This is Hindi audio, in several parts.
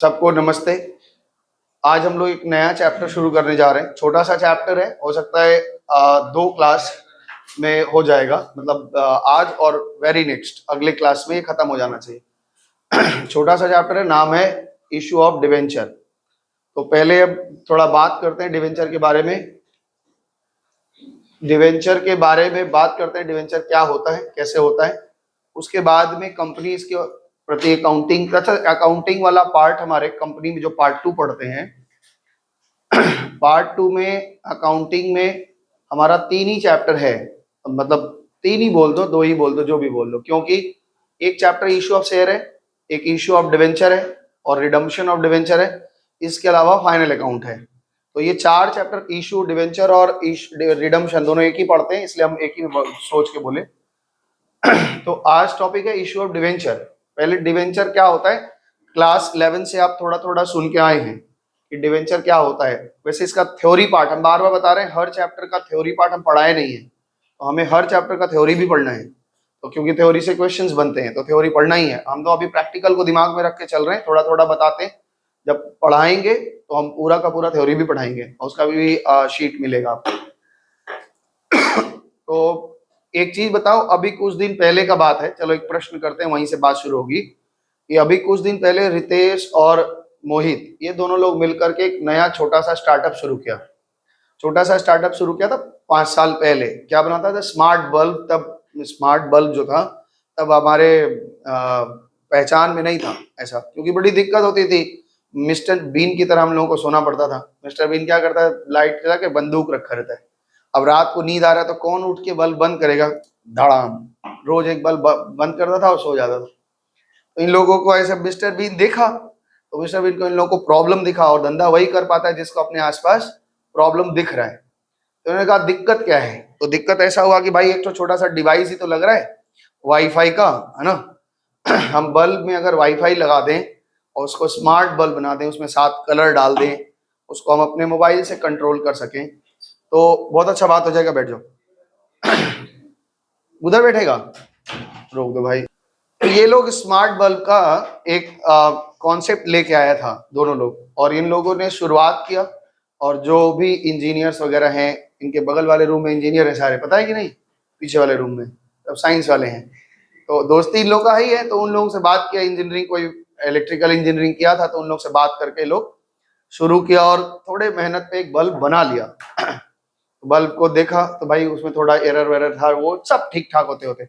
सबको नमस्ते। आज हम लोग एक नया चैप्टर शुरू करने जा रहे हैं। छोटा सा चैप्टर है, हो सकता है 2 क्लास में हो जाएगा, मतलब आज और वेरी नेक्स्ट अगले क्लास में ये खत्म हो जाना चाहिए। छोटा सा चैप्टर है, नाम है इशू ऑफ डिवेंचर। तो पहले अब थोड़ा बात करते हैं डिवेंचर के बारे में। डिवेंचर के बारे में बात करते हैं, डिवेंचर क्या होता है, कैसे होता है। उसके बाद में कंपनी इसके प्रति अकाउंटिंग, अच्छा अकाउंटिंग वाला पार्ट हमारे कंपनी में जो पार्ट 2 पढ़ते हैं, पार्ट 2 में अकाउंटिंग में हमारा 3 ही चैप्टर है, मतलब 3 ही बोल दो, 2 ही बोल दो, जो भी बोल दो, क्योंकि एक चैप्टर इशू ऑफ शेयर है, एक इशू ऑफ डिवेंचर है और रिडम्पशन ऑफ डिवेंचर है। इसके अलावा फाइनल अकाउंट है। तो ये 4 चैप्टर इशू, डिवेंचर और रिडम्पशन दोनों एक ही पढ़ते हैं, इसलिए हम एक ही सोच के बोले। तो आज टॉपिक है इशू ऑफ डिवेंचर। पहले डिवेंचर क्या होता है, क्लास 11 से आप थोड़ा थोड़ा सुन के आए हैं कि डिवेंचर क्या होता है। वैसे इसका थ्योरी पार्ट हम बार बार बता रहे हैं, हर चैप्टर का थ्योरी पार्ट हम पढ़ाए नहीं है, तो हमें हर चैप्टर का थ्योरी भी पढ़ना है। तो क्योंकि थ्योरी से क्वेश्चंस बनते हैं तो थ्योरी पढ़ना ही है। हम तो अभी प्रैक्टिकल को दिमाग में रख के चल रहे हैं, थोड़ा थोड़ा बताते हैं। जब पढ़ाएंगे तो हम पूरा का पूरा थ्योरी भी पढ़ाएंगे और उसका भी शीट मिलेगा आपको। तो एक चीज बताओ, अभी कुछ दिन पहले का बात है, चलो एक प्रश्न करते हैं, वहीं से बात शुरू होगी। कि अभी कुछ दिन पहले रितेश और मोहित, ये दोनों लोग मिलकर के एक नया छोटा सा स्टार्टअप शुरू किया। छोटा सा स्टार्टअप शुरू किया था 5 साल पहले। क्या बनाता था, स्मार्ट बल्ब। तब स्मार्ट बल्ब जो था तब हमारे पहचान में नहीं था ऐसा, क्योंकि बड़ी दिक्कत होती थी। मिस्टर बीन की तरह हम लोगों को सोना पड़ता था। मिस्टर बीन क्या करता है, लाइट जला के बंदूक रखा रहता है। अब रात को नींद आ रहा है तो कौन उठ के बल्ब बंद करेगा, धड़ाम, रोज एक बल्ब बंद करता था और सो जाता था। तो इन लोगों को ऐसे मिस्टर बीन देखा, तो मिस्टर बीन को इन लोगों को प्रॉब्लम दिखा, और धंधा वही कर पाता है जिसको अपने आसपास प्रॉब्लम दिख रहा है। तो उन्होंने कहा दिक्कत क्या है, तो दिक्कत ऐसा हुआ कि भाई एक तो छोटा सा डिवाइस ही तो लग रहा है वाईफाई का, है ना। हम बल्ब में अगर वाईफाई लगा दें और उसको स्मार्ट बल्ब बना दें, उसमें 7 कलर डाल दें, उसको हम अपने मोबाइल से कंट्रोल कर सकें, तो बहुत अच्छा बात हो जाएगा। बैठ जाओ, उधर बैठेगा, रोक दो भाई। तो ये लोग स्मार्ट बल्ब का एक कॉन्सेप्ट लेके आया था दोनों लोग, और इन लोगों ने शुरुआत किया। और जो भी इंजीनियर्स वगैरह हैं, इनके बगल वाले रूम में इंजीनियर है सारे, पता है कि नहीं, पीछे वाले रूम में सब साइंस वाले हैं। तो दोस्ती इन लोग का ही है, तो उन लोगों से बात किया, इंजीनियरिंग कोई इलेक्ट्रिकल इंजीनियरिंग किया था, तो उन लोग से बात करके लोग शुरू किया और थोड़े मेहनत पे एक बल्ब बना लिया। बल्ब को देखा तो भाई उसमें थोड़ा एरर वेरर था, वो सब ठीक ठाक होते होते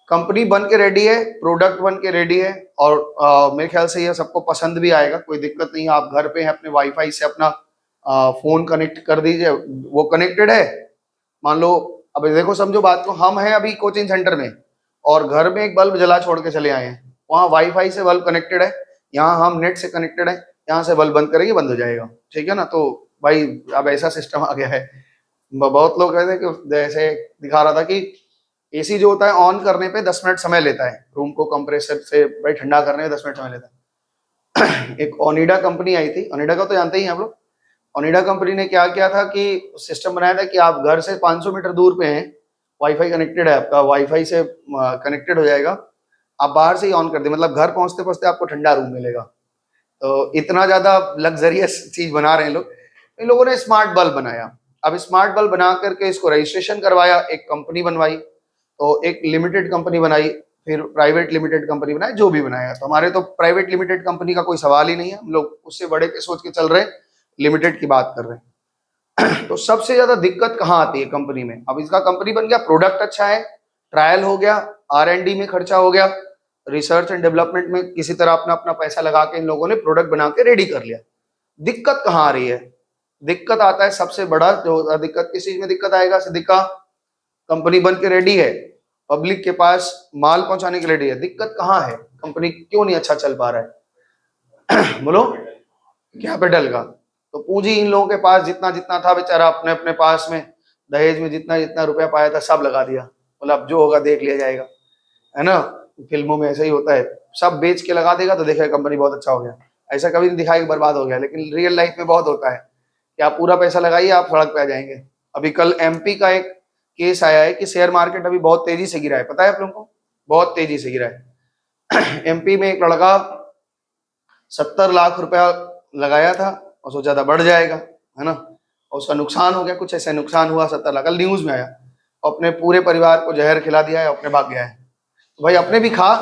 कंपनी बन के रेडी है, प्रोडक्ट बन के रेडी है। और मेरे ख्याल से ये सबको पसंद भी आएगा, कोई दिक्कत नहीं है। आप घर पे हैं, अपने वाईफाई से अपना फोन कनेक्ट कर दीजिए, वो कनेक्टेड है। मान लो, अब देखो समझो बात को, हम हैं अभी कोचिंग सेंटर में और घर में एक बल्ब जला छोड़ के चले आए हैं, वहाँ वाईफाई से बल्ब कनेक्टेड है, यहाँ हम नेट से कनेक्टेड है, यहाँ से बल्ब बंद करेंगे बंद हो जाएगा, ठीक है ना। तो भाई अब ऐसा सिस्टम आ गया है। बहुत लोग कहते हैं कि जैसे दिखा रहा था कि एसी जो होता है ऑन करने पे 10 मिनट समय लेता है, रूम को कंप्रेसर से भाई ठंडा करने में 10 मिनट समय लेता है। एक ओनिडा कंपनी आई थी, ओनिडा का तो जानते ही हैं आप लोग। ओनिडा कंपनी ने क्या किया था कि सिस्टम बनाया था कि आप घर से 500 मीटर दूर पे हैं, वाईफाई कनेक्टेड है आपका, वाईफाई से कनेक्टेड हो जाएगा, आप बाहर से ही ऑन कर दे, मतलब घर पहुंचते पहुंचते आपको ठंडा रूम मिलेगा। तो इतना ज्यादा लग्जरियस चीज बना रहे हैं लोग। इन लोगों ने स्मार्ट बल्ब बनाया। अब स्मार्ट बल्ब बना करके इसको रजिस्ट्रेशन करवाया, एक कंपनी बनवाई, तो एक लिमिटेड कंपनी बनाई, फिर प्राइवेट लिमिटेड कंपनी बनाई, जो भी बनाया। तो हमारे तो प्राइवेट लिमिटेड कंपनी का कोई सवाल ही नहीं है, हम लोग उससे बड़े के सोच के चल रहे हैं, लिमिटेड की बात कर रहे हैं। तो सबसे ज्यादा दिक्कत कहाँ आती है कंपनी में, अब इसका कंपनी बन गया, प्रोडक्ट अच्छा है, ट्रायल हो गया, R&D में खर्चा हो गया, रिसर्च एंड डेवलपमेंट में किसी तरह अपना अपना पैसा लगा के इन लोगों ने प्रोडक्ट बना के रेडी कर लिया। दिक्कत कहाँ आ रही है, दिक्कत आता है सबसे बड़ा जो दिक्कत, किस चीज में दिक्कत आएगा, सिद्धिका, कंपनी बन के रेडी है, पब्लिक के पास माल पहुंचाने के लिए रेडी है, दिक्कत कहाँ है, कंपनी क्यों नहीं अच्छा चल पा रहा है? बोलो, कैपिटल का। तो पूंजी इन लोगों के पास जितना जितना था, बेचारा अपने अपने पास में दहेज में जितना जितना रुपया पाया था सब लगा दिया, बोला अब जो होगा देख लिया जाएगा, है ना। फिल्मों में ऐसा ही होता है, सब बेच के लगा देगा तो देखेगा कंपनी बहुत अच्छा हो गया। ऐसा कभी नहीं दिखाएगा बर्बाद हो गया, लेकिन रियल लाइफ में बहुत होता है कि आप पूरा पैसा लगाइए, आप सड़क पे आ जाएंगे। अभी कल MP का एक केस आया है कि शेयर मार्केट अभी बहुत तेजी से गिरा है, पता है आप लोगों को, बहुत तेजी से गिरा है। MP में एक लड़का 70 लाख रुपया लगाया था और सोचा था बढ़ जाएगा, है ना, और उसका नुकसान हो गया, कुछ ऐसा नुकसान हुआ 70 लाख, कल न्यूज में आया, अपने पूरे परिवार को जहर खिला दिया है, अपने भाग गया है। तो भाई अपने भी खा,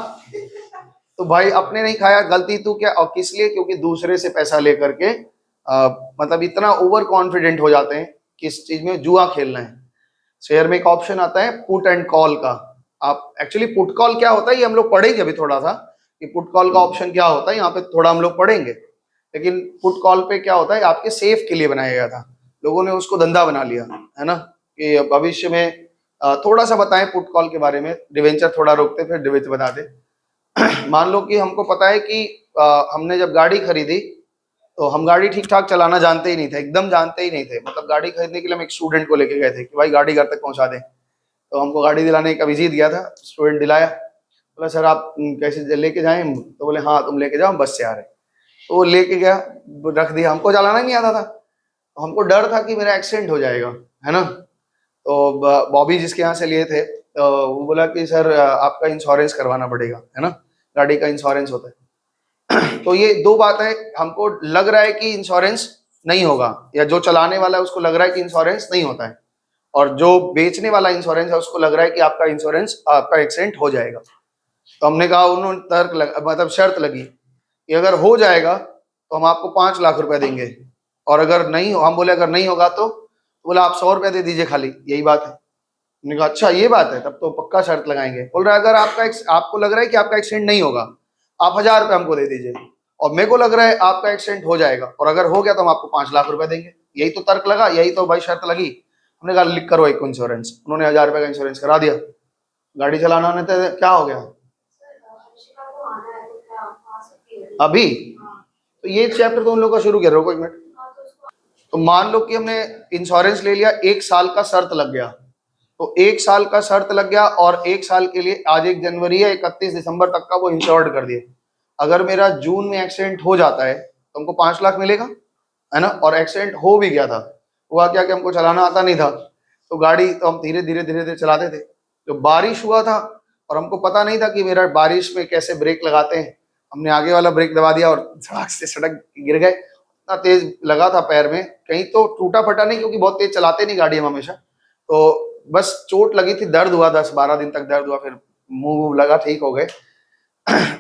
तो भाई अपने नहीं खाया, गलती तू क्या और किस लिए, क्योंकि दूसरे से पैसा लेकर के मतलब इतना ओवर कॉन्फिडेंट हो जाते हैं कि इस चीज में जुआ खेलना है। शेयर में एक ऑप्शन आता है पुट एंड कॉल का। आप एक्चुअली पुट कॉल क्या होता है ये हम लोग पढ़ेंगे अभी थोड़ा सा, कि पुट कॉल का ऑप्शन क्या होता है, यहाँ पे थोड़ा हम लोग पढ़ेंगे। लेकिन पुट कॉल पे क्या होता है, आपके सेफ के लिए बनाया गया था, लोगों ने उसको धंधा बना लिया, है ना, कि भविष्य में थोड़ा सा बताएं पुट कॉल के बारे में, डिवेंचर थोड़ा रोकते फिर डिवेंचर बता दे। मान लो कि हमको पता है कि हमने जब गाड़ी खरीदी तो हम गाड़ी ठीक ठाक चलाना जानते ही नहीं थे, एकदम जानते ही नहीं थे। मतलब गाड़ी खरीदने के लिए हम एक स्टूडेंट को लेके गए थे कि भाई गाड़ी घर तक पहुंचा दे, तो हमको गाड़ी दिलाने का विजिट दिया था, स्टूडेंट दिलाया, बोला सर आप कैसे लेके जाएं, तो बोले हाँ तुम लेके जाओ, हम बस से आ रहे। तो वो लेके गया, रख दिया, हमको चलाना नहीं आता था, तो हमको डर था कि मेरा एक्सीडेंट हो जाएगा, है ना। तो बॉबी जिसके यहाँ से लिए थे, तो वो बोला कि सर आपका इंश्योरेंस करवाना पड़ेगा, है ना, गाड़ी का इंश्योरेंस होता है। तो ये दो बात है, हमको लग रहा है कि इंश्योरेंस नहीं होगा, या जो चलाने वाला है उसको लग रहा है कि इंश्योरेंस नहीं होता है, और जो बेचने वाला इंश्योरेंस है उसको लग रहा है कि आपका इंश्योरेंस, आपका एक्सीडेंट हो जाएगा। तो हमने कहा, उन्होंने मतलब शर्त लगी कि अगर हो जाएगा तो हम आपको 5 लाख रुपए देंगे, और अगर नहीं, हम बोले अगर नहीं होगा तो बोला आप 100 रुपए दे दीजिए खाली, यही बात है। हमने कहा अच्छा ये बात है, तब तो पक्का शर्त लगाएंगे। बोल रहा है अगर आपको लग रहा है कि आपका एक्सीडेंट नहीं होगा, आप 1000 रुपए हमको दे दीजिए, और मेरे को लग रहा है आपका एक्सीडेंट हो जाएगा, और अगर हो गया तो हम आपको 5 लाख रुपए देंगे। यही तो तर्क लगा, यही तो भाई शर्त लगी। हमने कहा लिख करो एक इंश्योरेंस, उन्होंने 1000 रुपए का इंश्योरेंस करा दिया। गाड़ी चलाना नहीं तो क्या हो गया अभी, तो ये चैप्टर तो उन लोगों का शुरू कर रहे हो, कोई मिनट। तो मान लो कि हमने इंश्योरेंस ले लिया, 1 साल का शर्त लग गया, तो 1 साल का शर्त लग गया, और 1 साल के लिए आज 1 जनवरी है, 31 दिसंबर तक का वो इंश्योर्ड कर दिए। अगर मेरा जून में एक्सीडेंट हो जाता है तो हमको 5 लाख मिलेगा, है ना, और एक्सीडेंट हो भी गया था, हुआ क्या कि हमको चलाना आता नहीं था, तो गाड़ी तो हम धीरे धीरे धीरे धीरे चलाते थे। जो बारिश हुआ था और हमको पता नहीं था कि मेरा बारिश में कैसे ब्रेक लगाते हैं, हमने आगे वाला ब्रेक दबा दिया और सड़क से सड़क गिर गए। इतना तेज लगा था पैर में, कहीं तो टूटा फटा नहीं, क्योंकि बहुत तेज चलाते नहीं गाड़ी हम हमेशा, तो बस चोट लगी थी, दर्द हुआ, 10-12 दिन तक दर्द हुआ, फिर मुंह लगा, ठीक हो गए।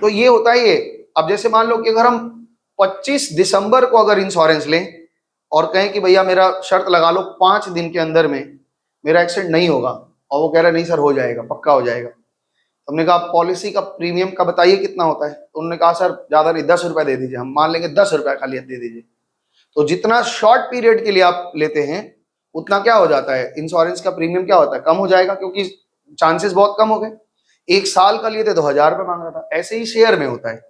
तो ये होता है ये। अब जैसे मान लो कि अगर हम 25 दिसंबर को अगर इंश्योरेंस लें और कहें कि भैया मेरा शर्त लगा लो 5 दिन के अंदर में मेरा एक्सीडेंट नहीं होगा, और वो कह रहा है नहीं सर हो जाएगा, पक्का हो जाएगा, तो हमने कहा पॉलिसी का प्रीमियम का बताइए कितना होता है, तो उन्होंने कहा सर ज्यादा नहीं, 10 रुपए दे दीजिए, हम मान लेंगे 10 रुपए खाली दे दीजिए। तो जितना शॉर्ट पीरियड के लिए आप लेते हैं उतना क्या हो जाता है, इंश्योरेंस का प्रीमियम क्या होता है, कम हो जाएगा, क्योंकि चांसेस बहुत कम हो गए। 1 साल का लिए थे तो 1000 रुपए मांग रहा था। ऐसे ही शेयर में होता है,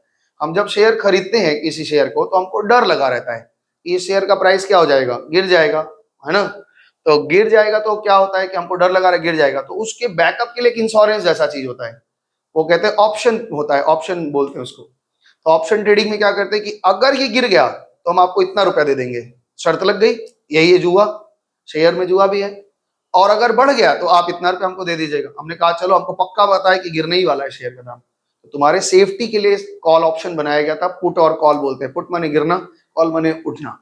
हम जब शेयर खरीदते हैं किसी शेयर को तो हमको डर लगा रहता है कि इस शेयर का प्राइस क्या हो जाएगा, गिर जाएगा, है ना। तो गिर जाएगा तो क्या होता है कि हमको डर लगा रहा है गिर जाएगा, तो उसके बैकअप के लिए एक इंश्योरेंस जैसा चीज होता है, वो कहते हैं ऑप्शन होता है, ऑप्शन बोलते हैं उसको। तो ऑप्शन ट्रेडिंग में क्या करते हैं कि अगर ये गिर गया तो हम आपको इतना रुपया दे देंगे, शर्त लग गई, यही है जुआ, शेयर में जुआ भी है। और अगर बढ़ गया तो आप इतना रुपया हमको दे दीजिएगा। हमने कहा चलो हमको पक्का पता है कि गिरने ही वाला है शेयर का दाम, तो तुम्हारे सेफ्टी के लिए कॉल ऑप्शन बनाया गया था, पुट और कॉल बोलते हैं, पुट माने गिरना, कॉल माने उठना।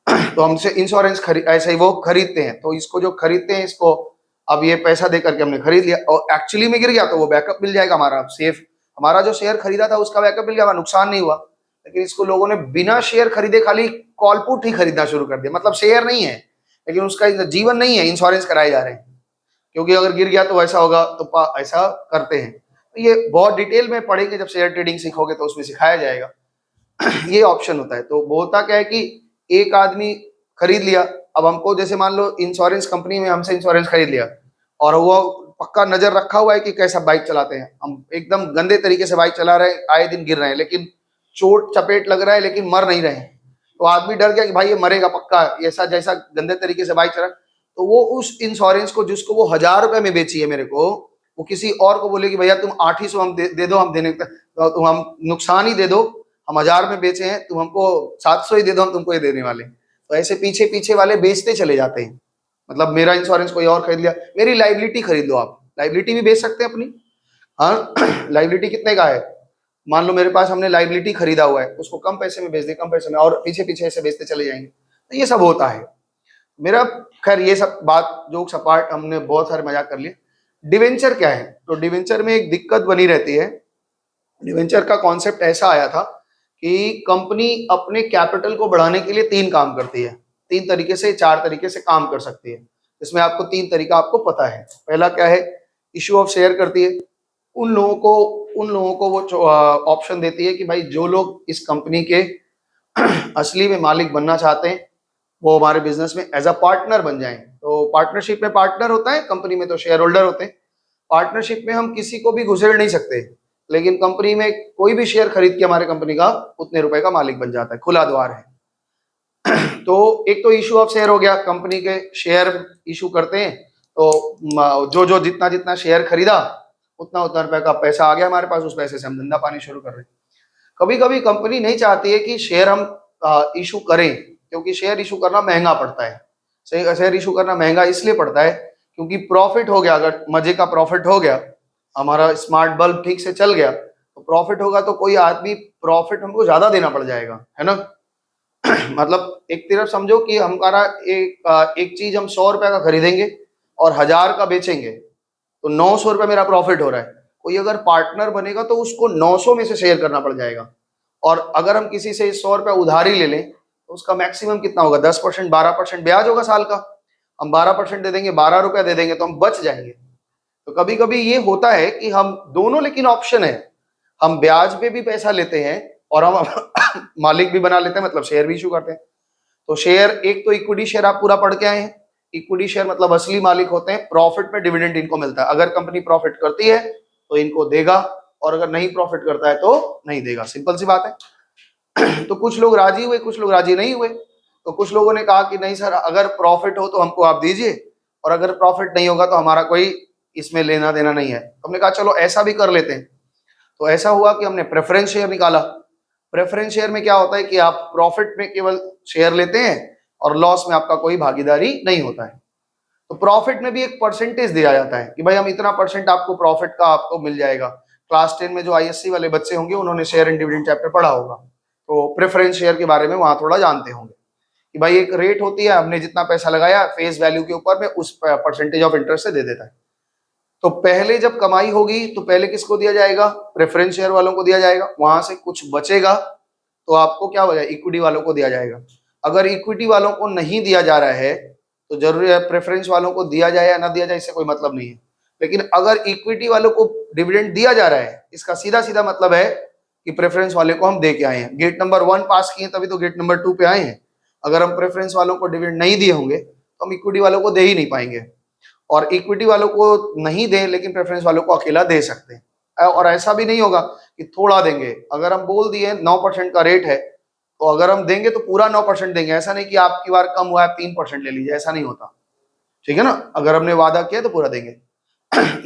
तो हमसे इंश्योरेंस ऐसे ही वो खरीदते हैं, तो इसको जो खरीदते हैं इसको अब ये पैसा दे करके हमने खरीद लिया, और एक्चुअली में गिर गया तो वो बैकअप मिल जाएगा हमारा, सेफ, हमारा जो शेयर खरीदा था उसका बैकअप मिल गया, नुकसान नहीं हुआ। लेकिन इसको लोगों ने बिना शेयर खरीदे खाली कॉल पुट ही खरीदना शुरू कर दिया, मतलब शेयर नहीं है लेकिन उसका जीवन नहीं है, इंश्योरेंस कराए जा रहे हैं, क्योंकि अगर गिर गया तो ऐसा होगा, तो ऐसा करते हैं। तो ये बहुत डिटेल में पढ़ेंगे, जब शेयर ट्रेडिंग सीखोगे तो उसमें सिखाया जाएगा। ये ऑप्शन होता है। तो वो होता क्या है कि एक आदमी खरीद लिया, अब हमको जैसे मान लो इंश्योरेंस कंपनी में हमसे इंश्योरेंस खरीद लिया, और वो पक्का नजर रखा हुआ है कि कैसा बाइक चलाते हैं, हम एकदम गंदे तरीके से बाइक चला रहे हैं, आए दिन गिर रहे हैं, लेकिन चोट चपेट लग रहा है लेकिन मर नहीं रहे हैं, तो आदमी डर गया कि भाई ये मरेगा पक्का, ऐसा जैसा गंदे तरीके से बाइक चला, तो वो उस इंश्योरेंस को जिसको वो 1000 रुपए में बेची है मेरे को, वो किसी और को बोले कि भैया तुम 800 हम दे दो, हम देने तो तुम हम नुकसान ही दे दो, हम 1000 में बेचे हैं, तुम हमको 700 ही दे दो, हम तुमको ये देने वाले। तो ऐसे पीछे पीछे वाले बेचते चले जाते हैं। मतलब मेरा इंश्योरेंस कोई और खरीद लिया, मेरी लाइबिलिटी खरीद लो, आप लाइबिलिटी भी बेच सकते हैं अपनी। हाँ लाइबिलिटी कितने का है, मान लो मेरे पास हमने लाइबिलिटी खरीदा हुआ है, उसको कम पैसे में बेच दे, कम पैसे में, और पीछे पीछे ऐसे बेचते चले जाएंगे, तो ये सब होता है मेरा। खैर ये सब बात जोक्स अपार्ट, हमने बहुत सारे मजाक कर लिए। डिवेंचर क्या है? तो डिवेंचर में एक दिक्कत बनी रहती है। डिवेंचर का कॉन्सेप्ट ऐसा आया था कि कंपनी अपने कैपिटल को बढ़ाने के लिए तीन काम करती है, तीन तरीके से, चार तरीके से काम कर सकती है। इसमें आपको तीन तरीका आपको पता है। पहला क्या है? इशू ऑफ शेयर करती है। उन लोगों को वो ऑप्शन देती है कि भाई जो लोग इस कंपनी के असली में मालिक बनना चाहते हैं वो हमारे बिजनेस में एज अ पार्टनर बन जाएं। तो पार्टनरशिप में पार्टनर होता है, कंपनी में तो शेयर होल्डर होते हैं। पार्टनरशिप में हम किसी को भी घुसेड़ नहीं सकते, लेकिन कंपनी में कोई भी शेयर खरीद के हमारे कंपनी का उतने रुपए का मालिक बन जाता है, खुला द्वार है। तो एक तो इशू ऑफ शेयर हो गया, कंपनी के शेयर इशू करते हैं, तो जो जो जितना जितना शेयर खरीदा उतना उतना रुपए का पैसा आ गया हमारे पास, उस पैसे से हम धंधा पानी शुरू कर रहे हैं। कभी कभी कंपनी नहीं चाहती है कि शेयर हम इशू करें, क्योंकि शेयर इशू करना महंगा पड़ता है। शेयर इशू करना महंगा इसलिए पड़ता है क्योंकि प्रॉफिट हो गया, अगर मजे का प्रॉफिट हो गया, हमारा स्मार्ट बल्ब ठीक से चल गया तो प्रॉफिट होगा, तो कोई आदमी प्रॉफिट हमको ज्यादा देना पड़ जाएगा, है ना। मतलब एक तरफ समझो कि हमारा एक चीज हम 100 रुपए का खरीदेंगे और 1000 का बेचेंगे, तो 900 रुपए मेरा प्रॉफिट हो रहा है। कोई अगर पार्टनर बनेगा तो उसको 900 में से शेयर करना पड़ जाएगा। और अगर हम किसी से 100 रुपए उधारी ले लें तो उसका मैक्सिमम कितना होगा? 10%, 12% ब्याज होगा साल का। हम 12% दे देंगे, 12 रुपया दे देंगे तो हम बच जाएंगे। तो कभी कभी ये होता है कि हम दोनों, लेकिन ऑप्शन है, हम ब्याज पे भी पैसा लेते हैं और हम मालिक भी बना लेते हैं, मतलब शेयर भी इशू करते हैं। तो शेयर, एक तो इक्विटी शेयर आप पूरा पढ़ के आए हैं। इक्विटी शेयर मतलब असली मालिक होते हैं, प्रॉफिट में डिविडेंड इनको मिलता है। अगर कंपनी प्रॉफिट करती है तो इनको देगा, और अगर नहीं प्रॉफिट करता है तो नहीं देगा, सिंपल सी बात है। तो कुछ लोग राजी हुए, कुछ लोग राजी नहीं हुए। तो कुछ लोगों ने कहा कि नहीं सर, अगर प्रॉफिट हो तो हमको आप दीजिए, और अगर प्रॉफिट नहीं होगा तो हमारा कोई इसमें लेना देना नहीं है। तो हमने कहा चलो ऐसा भी कर लेते हैं। तो ऐसा हुआ कि हमने प्रेफरेंस शेयर निकाला। प्रेफरेंस शेयर में क्या होता है कि आप प्रॉफिट में केवल शेयर लेते हैं और लॉस में आपका कोई भागीदारी नहीं होता है। तो प्रॉफिट में भी एक परसेंटेज दिया जाता है कि भाई हम इतना परसेंट आपको प्रॉफिट का आपको मिल जाएगा। क्लास 10 में जो आईएससी वाले बच्चे होंगे उन्होंने शेयर एंड डिविडेंड चैप्टर पढ़ा होगा, तो प्रेफरेंस शेयर के बारे में वहां थोड़ा जानते होंगे कि भाई एक रेट होती है, हमने जितना पैसा लगाया फेस वैल्यू के ऊपर में उस परसेंटेज ऑफ इंटरेस्ट से दे देता है। तो पहले जब कमाई होगी तो पहले किसको दिया जाएगा? प्रेफरेंस शेयर वालों को दिया जाएगा। वहां से कुछ बचेगा तो आपको क्या हो जाएगा? इक्विटी वालों को दिया जाएगा। अगर इक्विटी वालों को नहीं दिया जा रहा है तो जरूरी है प्रेफरेंस वालों को दिया जाए या ना दिया जाए, इससे कोई मतलब नहीं है। लेकिन अगर इक्विटी वालों को डिविडेंड दिया जा रहा है, इसका सीधा सीधा मतलब है कि प्रेफरेंस वाले को हम दे के आए हैं, गेट नंबर 1 पास किए तभी तो गेट नंबर 2 पे आए हैं। अगर हम प्रेफरेंस वालों को डिविडेंड नहीं दिए होंगे तो हम इक्विटी वालों को दे ही नहीं पाएंगे। और इक्विटी वालों को नहीं दें लेकिन प्रेफरेंस वालों को अकेला दे सकते हैं। और ऐसा भी नहीं होगा कि थोड़ा देंगे। अगर हम बोल दिए 9% का रेट है तो अगर हम देंगे तो पूरा 9% देंगे। ऐसा नहीं कि आपकी बार कम हुआ है 3% ले लीजिए, ऐसा नहीं होता, ठीक है ना। अगर हमने वादा किया तो पूरा देंगे।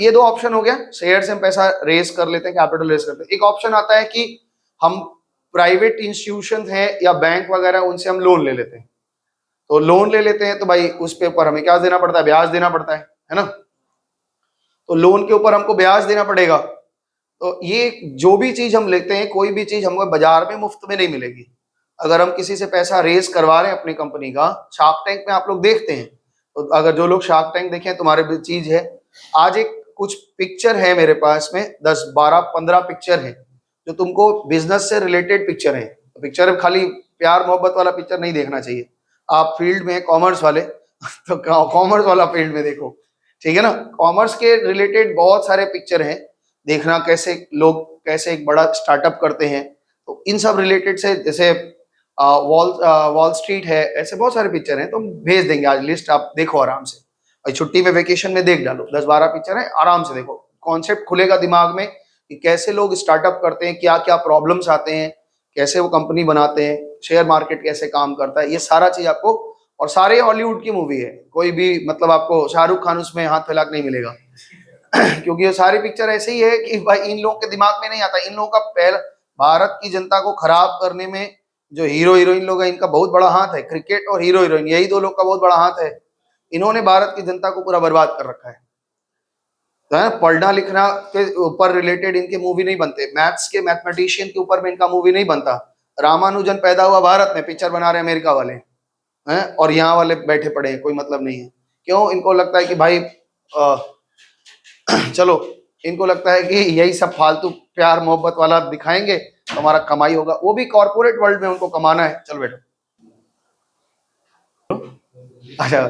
ये दो ऑप्शन हो गया। शेयर से हम पैसा रेस कर लेते हैं, कैपिटल रेस करते हैं। एक ऑप्शन आता है कि हम प्राइवेट इंस्टीट्यूशन है या बैंक वगैरह, उनसे हम लोन ले लेते हैं। तो लोन ले लेते हैं तो भाई उस पे ऊपर हमें क्या देना पड़ता है? ब्याज देना पड़ता है ना। तो लोन के ऊपर हमको ब्याज देना पड़ेगा। तो ये जो भी चीज हम लेते हैं, कोई भी चीज हमको बाजार में मुफ्त में नहीं मिलेगी। अगर हम किसी से पैसा रेज करवा रहे हैं अपनी कंपनी का, शार्क टैंक में आप लोग देखते हैं, तो अगर जो लोग शार्क टैंक देखें तुम्हारे भी चीज है। आज एक कुछ पिक्चर है मेरे पास में, 10 12 15 पिक्चर है जो तुमको बिजनेस से रिलेटेड पिक्चर है। तो पिक्चर खाली प्यार मोहब्बत वाला पिक्चर नहीं देखना चाहिए। आप फील्ड में कॉमर्स वाले तो कॉमर्स वाला फील्ड में देखो, ठीक है ना। कॉमर्स के रिलेटेड बहुत सारे पिक्चर हैं, देखना कैसे लोग कैसे एक बड़ा स्टार्टअप करते हैं। तो इन सब रिलेटेड से, जैसे वॉल स्ट्रीट है, ऐसे बहुत सारे पिक्चर हैं। तो हम भेज देंगे आज लिस्ट, आप देखो आराम से। और छुट्टी में वेकेशन में देख डालो, 10-12 पिक्चर है, आराम से देखो। कॉन्सेप्ट खुलेगा दिमाग में कि कैसे लोग स्टार्टअप करते हैं, क्या क्या प्रॉब्लम्स आते हैं, कैसे वो कंपनी बनाते हैं, शेयर मार्केट कैसे काम करता है, ये सारा चीज आपको। और सारे हॉलीवुड की मूवी है, कोई भी मतलब आपको शाहरुख खान उसमें हाथ फैला के नहीं मिलेगा। क्योंकि ये सारी पिक्चर ऐसे ही है कि भाई इन लोगों के दिमाग में नहीं आता। इन लोगों का पहला, भारत की जनता को खराब करने में जो हीरो हीरोइन लोग हैं, इनका बहुत बड़ा हाथ है। क्रिकेट और हीरो हीरोइन, यही दो लोग का बहुत बड़ा हाथ है। इन्होंने भारत की जनता को पूरा बर्बाद कर रखा है। है, पढ़ना लिखना के ऊपर रिलेटेड इनके मूवी नहीं बनते, मैथ्स के मैथमेटिशियन के ऊपर में इनका मूवी नहीं बनता। रामानुजन पैदा हुआ भारत में, पिक्चर बना रहे हैं अमेरिका वाले हैं, और यहाँ वाले बैठे पड़े हैं, कोई मतलब नहीं है। क्यों? इनको लगता है कि भाई चलो, इनको लगता है कि यही सब फालतू प्यार मोहब्बत वाला दिखाएंगे तो हमारा कमाई होगा। वो भी कॉर्पोरेट वर्ल्ड में उनको कमाना है। चल बेटा, अच्छा,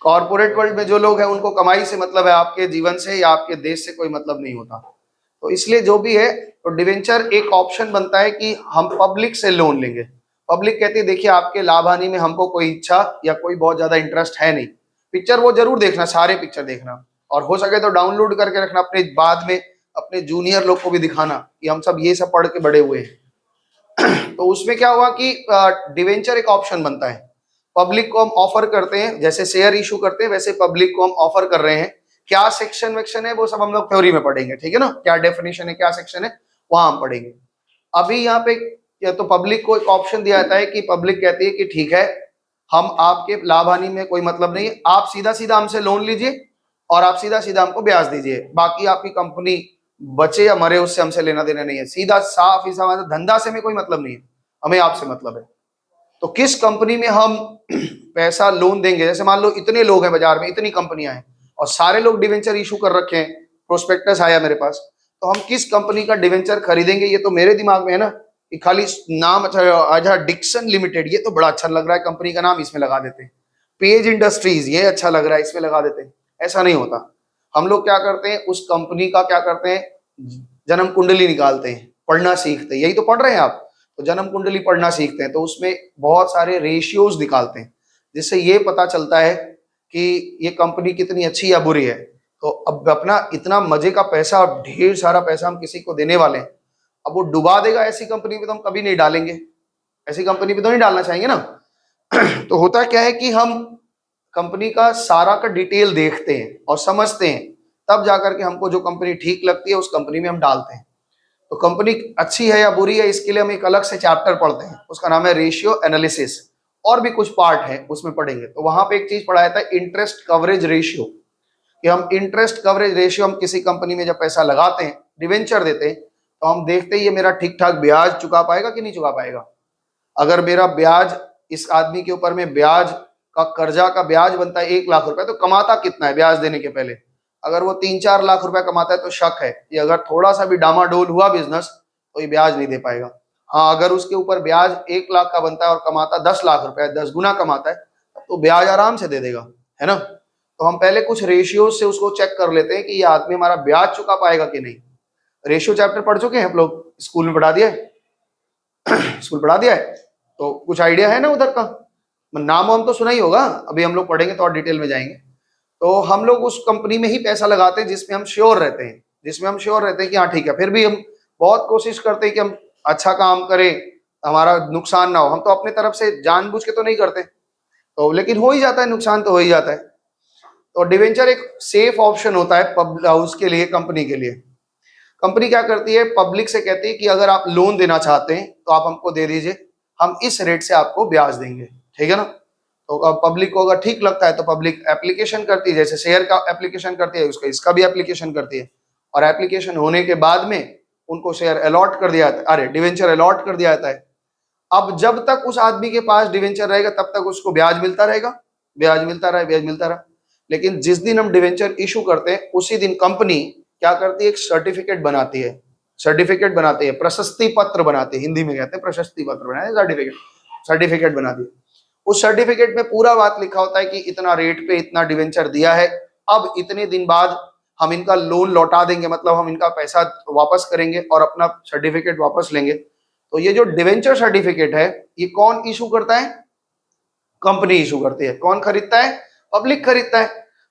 कॉर्पोरेट वर्ल्ड में जो लोग हैं उनको कमाई से मतलब है, आपके जीवन से या आपके देश से कोई मतलब नहीं होता। तो इसलिए जो भी है, तो डिवेंचर एक ऑप्शन बनता है कि हम पब्लिक से लोन लेंगे। पब्लिक कहती है देखिए आपके लाभ हानि में हमको कोई इच्छा या कोई बहुत ज्यादा इंटरेस्ट है नहीं। पिक्चर वो जरूर देखना, सारे पिक्चर देखना, और हो सके तो डाउनलोड करके रखना, अपने बाद में अपने जूनियर लोग को भी दिखाना कि हम सब ये सब पढ़ के बड़े हुए हैं। तो उसमें क्या हुआ कि डिवेंचर एक ऑप्शन बनता है। पब्लिक को हम ऑफर करते हैं, जैसे शेयर इशू करते हैं वैसे पब्लिक को हम ऑफर कर रहे हैं। क्या सेक्शन वेक्शन है वो सब हम लोग थ्योरी में पढ़ेंगे, ठीक है ना, क्या डेफिनेशन है क्या सेक्शन है वहां हम पढ़ेंगे। अभी यहाँ पे या तो पब्लिक को एक ऑप्शन दिया जाता है कि पब्लिक कहती है कि ठीक है, हम आपके लाभ हानि में कोई मतलब नहीं है, आप सीधा सीधा हमसे लोन लीजिए और आप सीधा सीधा हमको ब्याज दीजिए, बाकी आपकी कंपनी बचे या मरे उससे हमसे लेना देना नहीं है। सीधा साफ ही साफ, धंधा से में कोई मतलब नहीं है, हमें आपसे मतलब है। तो किस कंपनी में हम पैसा लोन देंगे, जैसे मान लो इतने लोग हैं बाजार में, इतनी कंपनियां हैं और सारे लोग डिवेंचर इशू कर रखे हैं, प्रोस्पेक्टस आया मेरे पास, तो हम किस कंपनी का डिवेंचर खरीदेंगे? ये तो मेरे दिमाग में है ना कि खाली नाम अच्छा, अच्छा डिक्सन लिमिटेड, ये तो बड़ा अच्छा लग रहा है कंपनी का नाम, इसमें लगा देते हैं। पेज इंडस्ट्रीज, ये अच्छा लग रहा है, इसमें लगा देते हैं। ऐसा नहीं होता। हम लोग क्या करते हैं, उस कंपनी का क्या करते हैं, जन्म कुंडली निकालते हैं, पढ़ना सीखते हैं। यही तो पढ़ रहे हैं आप, तो जन्म कुंडली पढ़ना सीखते हैं, तो उसमें बहुत सारे रेशियोज निकालते हैं, जिससे ये पता चलता है कि ये कंपनी कितनी अच्छी या बुरी है। तो अब अपना इतना मजे का पैसा, ढेर सारा पैसा हम किसी को देने वाले हैं, अब वो डुबा देगा ऐसी कंपनी पे तो हम कभी नहीं डालेंगे, ऐसी कंपनी पे तो नहीं डालना चाहेंगे ना। तो होता क्या है कि हम कंपनी का सारा का डिटेल देखते हैं और समझते हैं, तब जाकर के हमको जो कंपनी ठीक लगती है उस कंपनी में हम डालते हैं। तो कंपनी अच्छी है या बुरी है इसके लिए हम एक अलग से चैप्टर पढ़ते हैं, उसका नाम है रेशियो एनालिसिस। और भी कुछ पार्ट है उसमें पढ़ेंगे, तो वहां पे एक चीज पढ़ाया था, इंटरेस्ट कवरेज रेशियो, कि हम इंटरेस्ट कवरेज रेशियो, हम किसी कंपनी में जब पैसा लगाते हैं, डिवेंचर देते हैं, तो हम देखते हैं ये मेरा ठीक ठाक ब्याज चुका पाएगा कि नहीं चुका पाएगा। अगर मेरा ब्याज, इस आदमी के ऊपर में ब्याज का कर्जा का ब्याज बनता है 1 लाख रुपए, तो कमाता कितना है ब्याज देने के पहले? अगर वो 3-4 लाख रुपए कमाता है तो शक है कि अगर थोड़ा सा भी डामाडोल हुआ बिजनेस तो ये ब्याज नहीं दे पाएगा। हाँ, अगर उसके ऊपर ब्याज 1 लाख का बनता है और कमाता 10 लाख रुपए, 10 गुना कमाता है, तो ब्याज आराम से दे देगा, है ना। तो हम पहले कुछ रेशियो से उसको चेक कर लेते हैं कि ये आदमी हमारा ब्याज चुका पाएगा कि नहीं। रेशियो चैप्टर पढ़ चुके हैं आप लोग, स्कूल में पढ़ा दिया है? स्कूल पढ़ा दिया है, तो कुछ आइडिया है ना उधर का? नाम हम तो सुना ही होगा, अभी हम लोग पढ़ेंगे तो और डिटेल में जाएंगे। तो हम लोग उस कंपनी में ही पैसा लगाते हैं जिसमें हम श्योर रहते हैं, जिसमें हम श्योर रहते हैं कि हाँ ठीक है। फिर भी हम बहुत कोशिश करते हैं कि हम अच्छा काम करें, हमारा नुकसान ना हो। हम तो अपने तरफ से जानबूझ के तो नहीं करते, तो लेकिन हो ही जाता है, नुकसान तो हो ही जाता है। तो डिवेंचर एक सेफ ऑप्शन होता है उसके लिए, कंपनी के लिए। कंपनी क्या करती है, पब्लिक से कहती है कि अगर आप लोन देना चाहते हैं तो आप हमको दे दीजिए, हम इस रेट से आपको ब्याज देंगे, ठीक है ना। तो अब पब्लिक को अगर ठीक लगता है तो पब्लिक एप्लीकेशन करती है, जैसे शेयर का एप्लीकेशन करती है, उसका इसका भी एप्लीकेशन करती है, और एप्लीकेशन होने के बाद में उनको शेयर अलॉट कर दिया जाता है, अरे डिवेंचर अलॉट कर दिया जाता है। अब जब तक उस आदमी के पास डिवेंचर रहेगा तब तक उसको ब्याज मिलता रहेगा, ब्याज मिलता रहा, ब्याज मिलता रहा। लेकिन जिस दिन हम डिवेंचर इशू करते हैं उसी दिन कंपनी क्या करती है, एक सर्टिफिकेट बनाती है, सर्टिफिकेट बनाती है, प्रशस्ति पत्र बनाती है, हिंदी में कहते हैं प्रशस्ति पत्र बनाए, सर्टिफिकेट, सर्टिफिकेट बनाती है। उस सर्टिफिकेट में पूरा बात लिखा होता है कि इतना रेट पे इतना डिवेंचर दिया है, अब इतने दिन बाद हम इनका लोन लौटा देंगे, मतलब हम इनका पैसा वापस करेंगे और अपना सर्टिफिकेट वापस लेंगे। तो ये जो डिवेंचर सर्टिफिकेट है ये कौन इशू करता है? कंपनी इशू करती है। कौन खरीदता है? पब्लिक खरीदता है।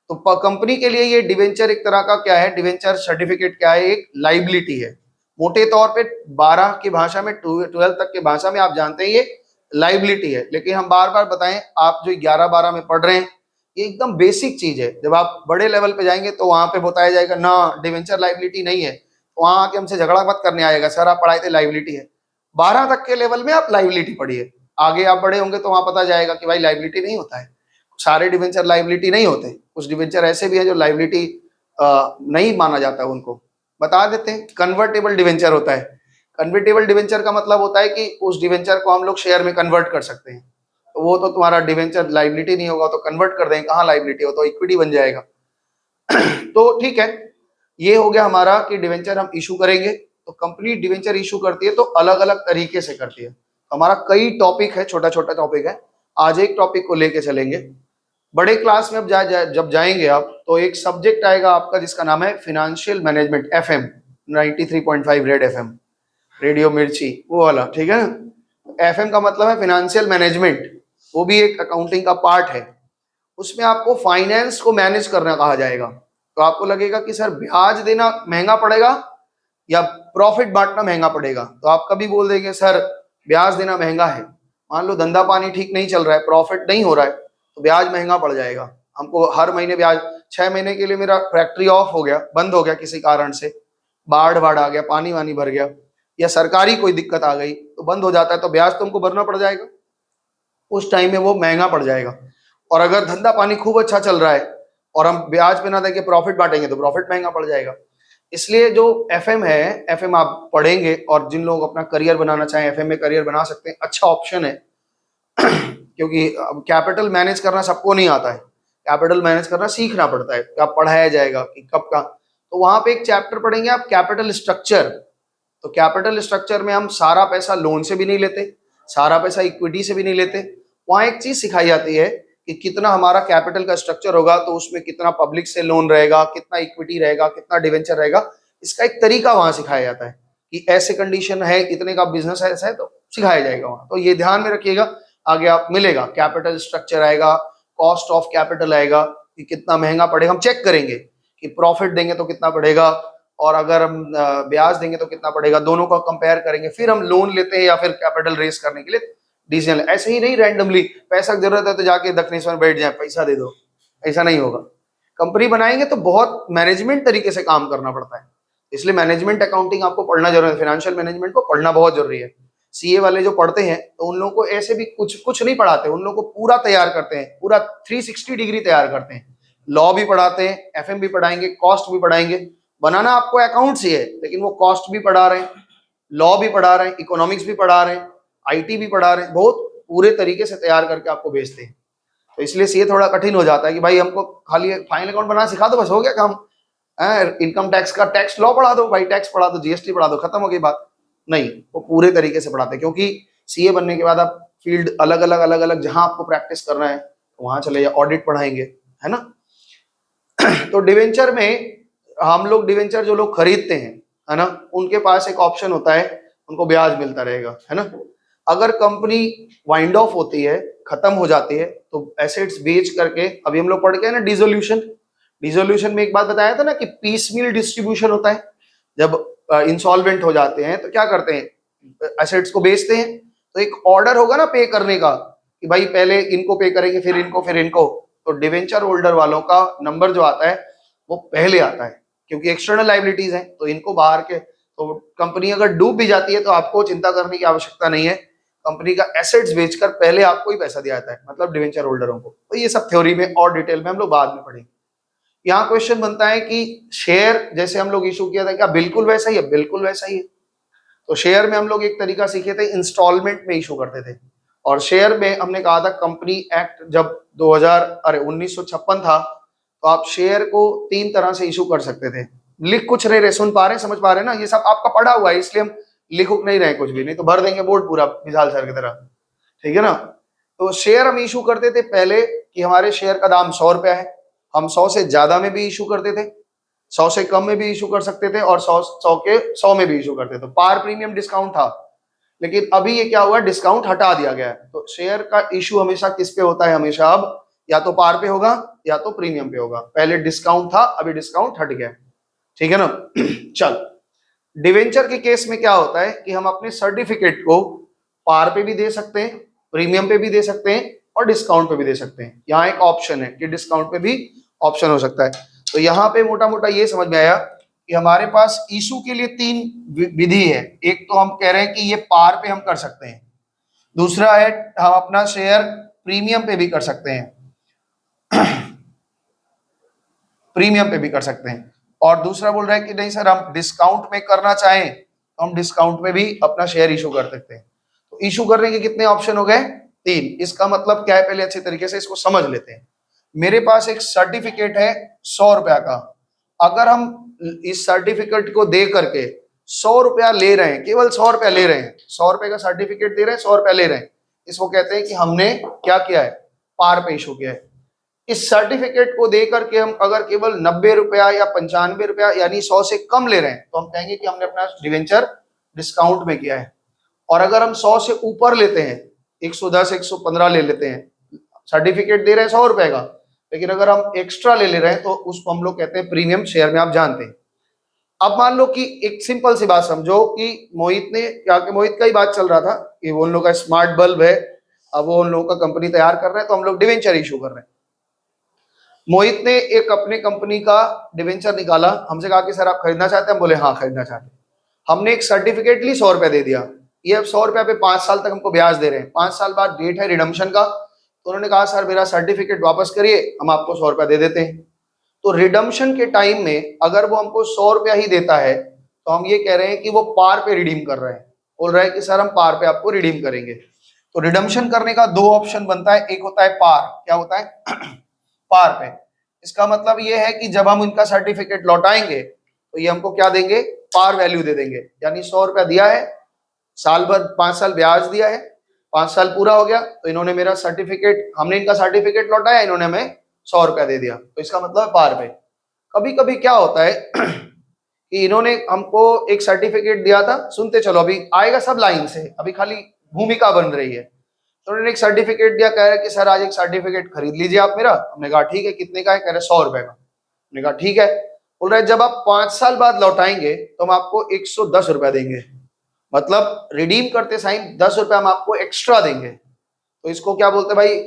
तो कंपनी के लिए ये डिवेंचर एक तरह का क्या है, डिवेंचर सर्टिफिकेट क्या है, एक लाइबिलिटी है। मोटे तौर पे 12 की भाषा में, 12 तक की भाषा में आप जानते हैं ये लाइबिलिटी है। लेकिन हम बार बार बताएं, आप जो 11-12 में पढ़ रहे हैं ये एकदम बेसिक चीज है। जब आप बड़े लेवल पे जाएंगे तो वहां पे बताया जाएगा ना डिवेंचर लाइबिलिटी नहीं है, तो वहां आके हमसे झगड़ा मत करने आएगा, सर आप पढ़ाए थे लाइबिलिटी है। 12 तक के लेवल में आप लाइबिलिटी पढ़िए, आगे आप बड़े होंगे तो वहां पता जाएगा कि भाई लाइबिलिटी नहीं होता है, सारे डिवेंचर लाइबिलिटी नहीं होते, कुछ डिवेंचर ऐसे भी है जो लाइबिलिटी नहीं माना जाता उनको, बता देते हैं। कन्वर्टेबल डिवेंचर होता है। कन्वर्टेबल डिवेंचर का मतलब होता है कि उस डिवेंचर को हम लोग शेयर में कन्वर्ट कर सकते हैं। तो वो तो तुम्हारा डिवेंचर लाइबिलिटी नहीं होगा, तो कन्वर्ट कर देंगे, कहाँ लाइबिलिटी हो, तो इक्विटी बन जाएगा। तो ठीक है, ये हो गया हमारा कि डिवेंचर हम इशू करेंगे। तो कंपनी डिवेंचर इशू करती है तो अलग अलग तरीके से करती है। हमारा कई टॉपिक है, छोटा छोटा टॉपिक है, आज एक टॉपिक को लेके चलेंगे। बड़े क्लास में अब जब जाएंगे आप, तो एक सब्जेक्ट आएगा आपका जिसका नाम है financial management, FM 93.5 red FM, radio मिर्ची वो वाला, ठीक है ना। FM का मतलब है फिनेंशियल मैनेजमेंट, वो भी एक अकाउंटिंग का पार्ट है। उसमें आपको फाइनेंस को मैनेज करना कहा जाएगा। तो आपको लगेगा कि सर ब्याज देना महंगा पड़ेगा या प्रॉफिट बांटना महंगा पड़ेगा, तो आप कभी बोल देंगे सर ब्याज देना महंगा है। मान लो धंधा पानी ठीक नहीं चल रहा है, प्रॉफिट नहीं हो रहा है, तो ब्याज महंगा पड़ जाएगा हमको हर महीने ब्याज। 6 महीने के लिए मेरा फैक्ट्री ऑफ हो गया, बंद हो गया किसी कारण से, बाढ़ आ गया, पानी वानी भर गया, या सरकारी कोई दिक्कत आ गई तो बंद हो जाता है, तो ब्याज तुमको भरना पड़ जाएगा। उस टाइम में वो महंगा पड़ जाएगा। और अगर धंधा पानी खूब अच्छा चल रहा है और हम ब्याज पे ना देके प्रॉफिट बांटेंगे तो प्रॉफिट महंगा पड़ जाएगा। इसलिए जो FM है, FM आप पढ़ेंगे, और जिन लोग अपना करियर बनाना चाहें FM में करियर बना सकते हैं, अच्छा ऑप्शन है। क्योंकि अब कैपिटल मैनेज करना सबको नहीं आता है, कैपिटल मैनेज करना सीखना पड़ता है, कब पढ़ाया जाएगा कि कब का। तो वहां पे एक चैप्टर पढ़ेंगे आप, कैपिटल स्ट्रक्चर। तो कैपिटल स्ट्रक्चर में हम सारा पैसा लोन से भी नहीं लेते, सारा पैसा इक्विटी से भी नहीं लेते। वहां एक चीज सिखाई जाती है कि कितना हमारा कैपिटल का स्ट्रक्चर होगा, तो उसमें कितना पब्लिक से लोन रहेगा, कितना इक्विटी रहेगा, कितना डिवेंचर रहेगा। इसका एक तरीका वहां सिखाया जाता है कि ऐसे कंडीशन है, इतने का बिजनेस है, ऐसा है, तो सिखाया जाएगा वहां। तो ये ध्यान में रखिएगा, आगे आप मिलेगा कैपिटल स्ट्रक्चर आएगा, कॉस्ट ऑफ कैपिटल आएगा कि कितना महंगा पड़ेगा। हम चेक करेंगे कि प्रॉफिट देंगे तो कितना पड़ेगा, और अगर हम ब्याज देंगे तो कितना पड़ेगा, दोनों का कंपेयर करेंगे, फिर हम लोन लेते हैं या फिर कैपिटल रेस करने के लिए डिसीजन। ऐसे ही नहीं रैंडमली पैसा की जरूरत है तो जाके दक्षिणेश्वर बैठ जाए पैसा दे दो, ऐसा नहीं होगा। कंपनी बनाएंगे तो बहुत मैनेजमेंट तरीके से काम करना पड़ता है, इसलिए मैनेजमेंट अकाउंटिंग आपको पढ़ना जरूरी है, फाइनेंशियल मैनेजमेंट को पढ़ना बहुत जरूरी है। CA वाले जो पढ़ते हैं तो उन लोगों को ऐसे भी कुछ कुछ नहीं पढ़ाते, उन लोगों को पूरा तैयार करते हैं, पूरा 360 डिग्री तैयार करते हैं। लॉ भी पढ़ाते हैं, FM भी पढ़ाएंगे, कॉस्ट भी पढ़ाएंगे। बनाना आपको अकाउंट्स ही है, लेकिन वो कॉस्ट भी पढ़ा रहे हैं, लॉ भी पढ़ा रहे हैं, इकोनॉमिक्स भी पढ़ा रहे हैं, IT भी पढ़ा रहे हैं, बहुत पूरे तरीके से तैयार करके आपको भेजते हैं। तो इसलिए CA थोड़ा कठिन हो जाता है कि भाई हमको खाली फाइनल अकाउंट बनाना सिखा दो, बस हो गया काम। इनकम टैक्स का टैक्स लॉ पढ़ा दो भाई, टैक्स पढ़ा दो, GST पढ़ा दो, खत्म हो गई बात। नहीं, वो पूरे तरीके से पढ़ाते हैं, क्योंकि CA बनने के बाद आप फील्ड अलग अलग जहां आपको प्रैक्टिस करना है वहां चले जाए, ऑडिट पढ़ाएंगे, है ना। तो डिवेंचर में हम लोग, डिवेंचर जो लोग खरीदते हैं, है ना, उनके पास एक ऑप्शन होता है, उनको ब्याज मिलता रहेगा, है ना। अगर कंपनी वाइंड ऑफ होती है, खत्म हो जाती है, तो एसेट्स बेच करके, अभी हम लोग पढ़ के ना डिसोल्यूशन, डिसोल्यूशन में एक बात बताया था ना कि पीस मील डिस्ट्रीब्यूशन होता है। जब इंसॉल्वेंट हो जाते हैं तो क्या करते हैं, एसेट्स को बेचते हैं, तो एक ऑर्डर होगा ना पे करने का कि भाई पहले इनको पे करेंगे, फिर इनको, फिर इनको। तो डिवेंचर होल्डर वालों का नंबर जो आता है वो पहले आता है, क्योंकि एक्सटर्नल लाइबिलिटीज हैं, तो इनको बाहर के। तो कंपनी अगर डूब भी जाती है तो आपको चिंता करने की आवश्यकता नहीं है, कंपनी का एसेट्स बेचकर पहले आपको ही पैसा दिया जाता है, मतलब डिवेंचर होल्डरों को। तो ये सब थ्योरी में और डिटेल में हम लोग बाद में पढ़ेंगे। यहाँ क्वेश्चन बनता है कि शेयर जैसे हम लोग इशू किया था, क्या बिल्कुल वैसा ही है? बिल्कुल वैसा ही है। तो शेयर में हम लोग एक तरीका सीखे थे, इंस्टॉलमेंट में इशू करते थे। और शेयर में हमने कहा था कंपनी एक्ट जब 1956 था, तो आप शेयर को 3 तरह से इशू कर सकते थे। लिख कुछ नहीं रहे, सुन पा रहे, समझ पा रहे ना, ये सब आपका पढ़ा हुआ है, इसलिए हम लिख उख नहीं रहे कुछ भी, नहीं तो भर देंगे बोर्ड पूरा विशाल सर की तरह, ठीक है ना। तो शेयर हम इशू करते थे पहले कि हमारे शेयर का दाम 100 रुपया है, हम 100 से ज्यादा में भी इशू करते थे, 100 से कम में भी इशू कर सकते थे, और 100 के 100 में भी इशू करते थे। पार प्रीमियम डिस्काउंट था, लेकिन अभी ये क्या हुआ, डिस्काउंट हटा दिया गया है। तो शेयर का इशू हमेशा किस पे होता है, हमेशा अब या तो पार पे होगा या तो प्रीमियम पे होगा। पहले डिस्काउंट था, अभी डिस्काउंट हट गया, ठीक है ना। चल, डिवेंचर के केस में क्या होता है कि हम अपने सर्टिफिकेट को पार पे भी दे सकते हैं, प्रीमियम पे भी दे सकते हैं, और डिस्काउंट पे भी दे सकते हैं। यहाँ एक ऑप्शन है कि डिस्काउंट पे भी ऑप्शन हो सकता है। तो यहाँ पे मोटा मोटा ये समझ में आया कि हमारे पास इशू के लिए 3 विधि है। एक तो हम कह रहे हैं कि ये पार पे हम कर सकते हैं, दूसरा है हम अपना शेयर प्रीमियम पे भी कर सकते हैं, प्रीमियम पे भी कर सकते हैं। और दूसरा बोल रहा है कि नहीं सर हम डिस्काउंट में करना चाहें तो हम डिस्काउंट में भी अपना शेयर इशू कर सकते हैं। तो इशू करने के कितने ऑप्शन हो गए? 3। इसका मतलब क्या है, पहले अच्छे तरीके से इसको समझ लेते हैं। मेरे पास एक सर्टिफिकेट है 100 रुपया का, अगर हम इस सर्टिफिकेट को दे करके 100 रुपया ले रहे हैं, केवल 100 रुपया ले रहे हैं, 100 रुपए का सर्टिफिकेट दे रहे हैं, 100 रुपया ले रहे हैं, इसको कहते हैं कि हमने क्या किया है, पार पे इशू किया है। इस सर्टिफिकेट को दे करके हम अगर केवल 90 रुपया या 95 रुपया यानी 100 से कम ले रहे हैं तो हम कहेंगे कि हमने अपना डिवेंचर डिस्काउंट में किया है। और अगर हम 100 से ऊपर लेते हैं, 110 115 ले लेते हैं, सर्टिफिकेट दे रहे हैं 100 रुपए का, लेकिन अगर हम एक्स्ट्रा ले रहे हैं तो उसको हम लोग कहते हैं प्रीमियम शेयर में, आप जानते हैं। अब मान लो कि एक सिंपल सी बात समझो कि मोहित ने क्या, मोहित का ही बात चल रहा था कि वो उन लोगों का स्मार्ट बल्ब है, अब वो उन लोगों का कंपनी तैयार कर रहे हैं तो हम लोग डिवेंचर इशू कर रहे हैं। मोहित ने एक अपने कंपनी का डिवेंचर निकाला, हमसे कहा कि सर आप खरीदना चाहते हैं? हम बोले हाँ खरीदना चाहते हैं। हमने एक सर्टिफिकेट ली, 100 रुपया दे दिया, ये अब 100 रुपया पे 5 साल तक हमको ब्याज दे रहे हैं। 5 साल बाद डेट है रिडम्पशन का, तो उन्होंने कहा सर मेरा सर्टिफिकेट वापस करिए, हम आपको 100 रुपया दे देते हैं। तो रिडम्पशन के टाइम में अगर वो हमको 100 रुपया ही देता है तो हम ये कह रहे हैं कि वो पार पे रिडीम कर रहे हैं, बोल रहा है कि सर हम पार पे आपको रिडीम करेंगे। तो रिडम्पशन करने का 2 ऑप्शन बनता है, एक होता है पार, क्या होता है पार पे। इसका मतलब ये है कि जब हम इनका सर्टिफिकेट लौटाएंगे तो ये हमको क्या देंगे, पार वैल्यू दे देंगे। यानी 100 रुपया दिया है, साल भर 5 साल ब्याज दिया है, 5 साल पूरा हो गया तो इन्होंने मेरा सर्टिफिकेट, हमने इनका सर्टिफिकेट लौटाया, इन्होंने हमें 100 रुपया दे दिया, तो इसका मतलब पार पे। कभी कभी क्या होता है कि इन्होंने हमको एक सर्टिफिकेट दिया था, सुनते चलो अभी आएगा सब लाइन से, अभी खाली भूमिका बन रही है। तो उन्होंने एक सर्टिफिकेट दिया, कह रहे कि सर आज एक सर्टिफिकेट खरीद लीजिए आप मेरा। हमने कहा ठीक है, कितने का है? कह रहे 100 रुपए का। हमने कहा ठीक है। बोल रहे जब आप 5 साल बाद लौटाएंगे तो हम आपको 110 रुपया देंगे, मतलब रिडीम करते साइन 10 रुपया हम आपको एक्स्ट्रा देंगे। तो इसको क्या बोलते हैं भाई,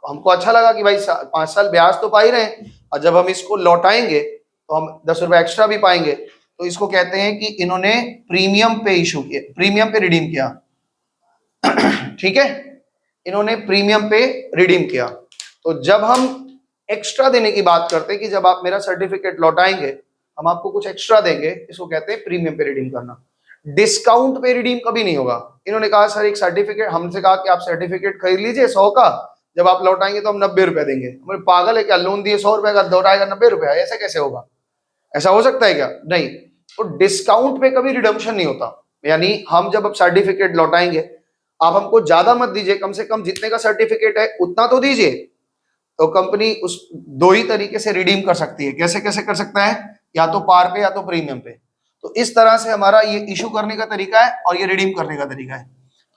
हमको अच्छा लगा कि भाई 5 साल ब्याज तो पा ही रहे हैं, और जब हम इसको लौटाएंगे तो हम 10 रुपया एक्स्ट्रा भी पाएंगे। तो इसको कहते हैं कि इन्होंने प्रीमियम पे इशू किया, प्रीमियम पे रिडीम किया ठीक है, इन्होंने प्रीमियम पे रिडीम किया। तो जब हम एक्स्ट्रा देने की बात करते हैं कि जब आप मेरा सर्टिफिकेट लौटाएंगे हम आपको कुछ एक्स्ट्रा देंगे, इसको कहते हैं प्रीमियम पे रिडीम करना। डिस्काउंट पे रिडीम कभी नहीं होगा। इन्होंने कहा सर एक सर्टिफिकेट, हमसे कहा कि आप सर्टिफिकेट खरीद लीजिए 100 का, जब आप लौटाएंगे तो हम 90 रुपया देंगे। हमें पागल है क्या, लोन दिए 100 रुपए का, लौटाएगा 90 रुपया, ऐसे कैसे होगा? ऐसा हो सकता है क्या? नहीं। तो डिस्काउंट पे कभी रिडम्पशन नहीं होता, यानी हम जब अब सर्टिफिकेट लौटाएंगे आप हमको ज्यादा मत दीजिए, कम से कम जितने का सर्टिफिकेट है उतना तो दीजिए। तो कंपनी उस 2 ही तरीके से रिडीम कर सकती है। कैसे कैसे कर सकता है? या तो पार पे या तो प्रीमियम पे। तो इस तरह से हमारा ये इशू करने का तरीका है और ये रिडीम करने का तरीका है।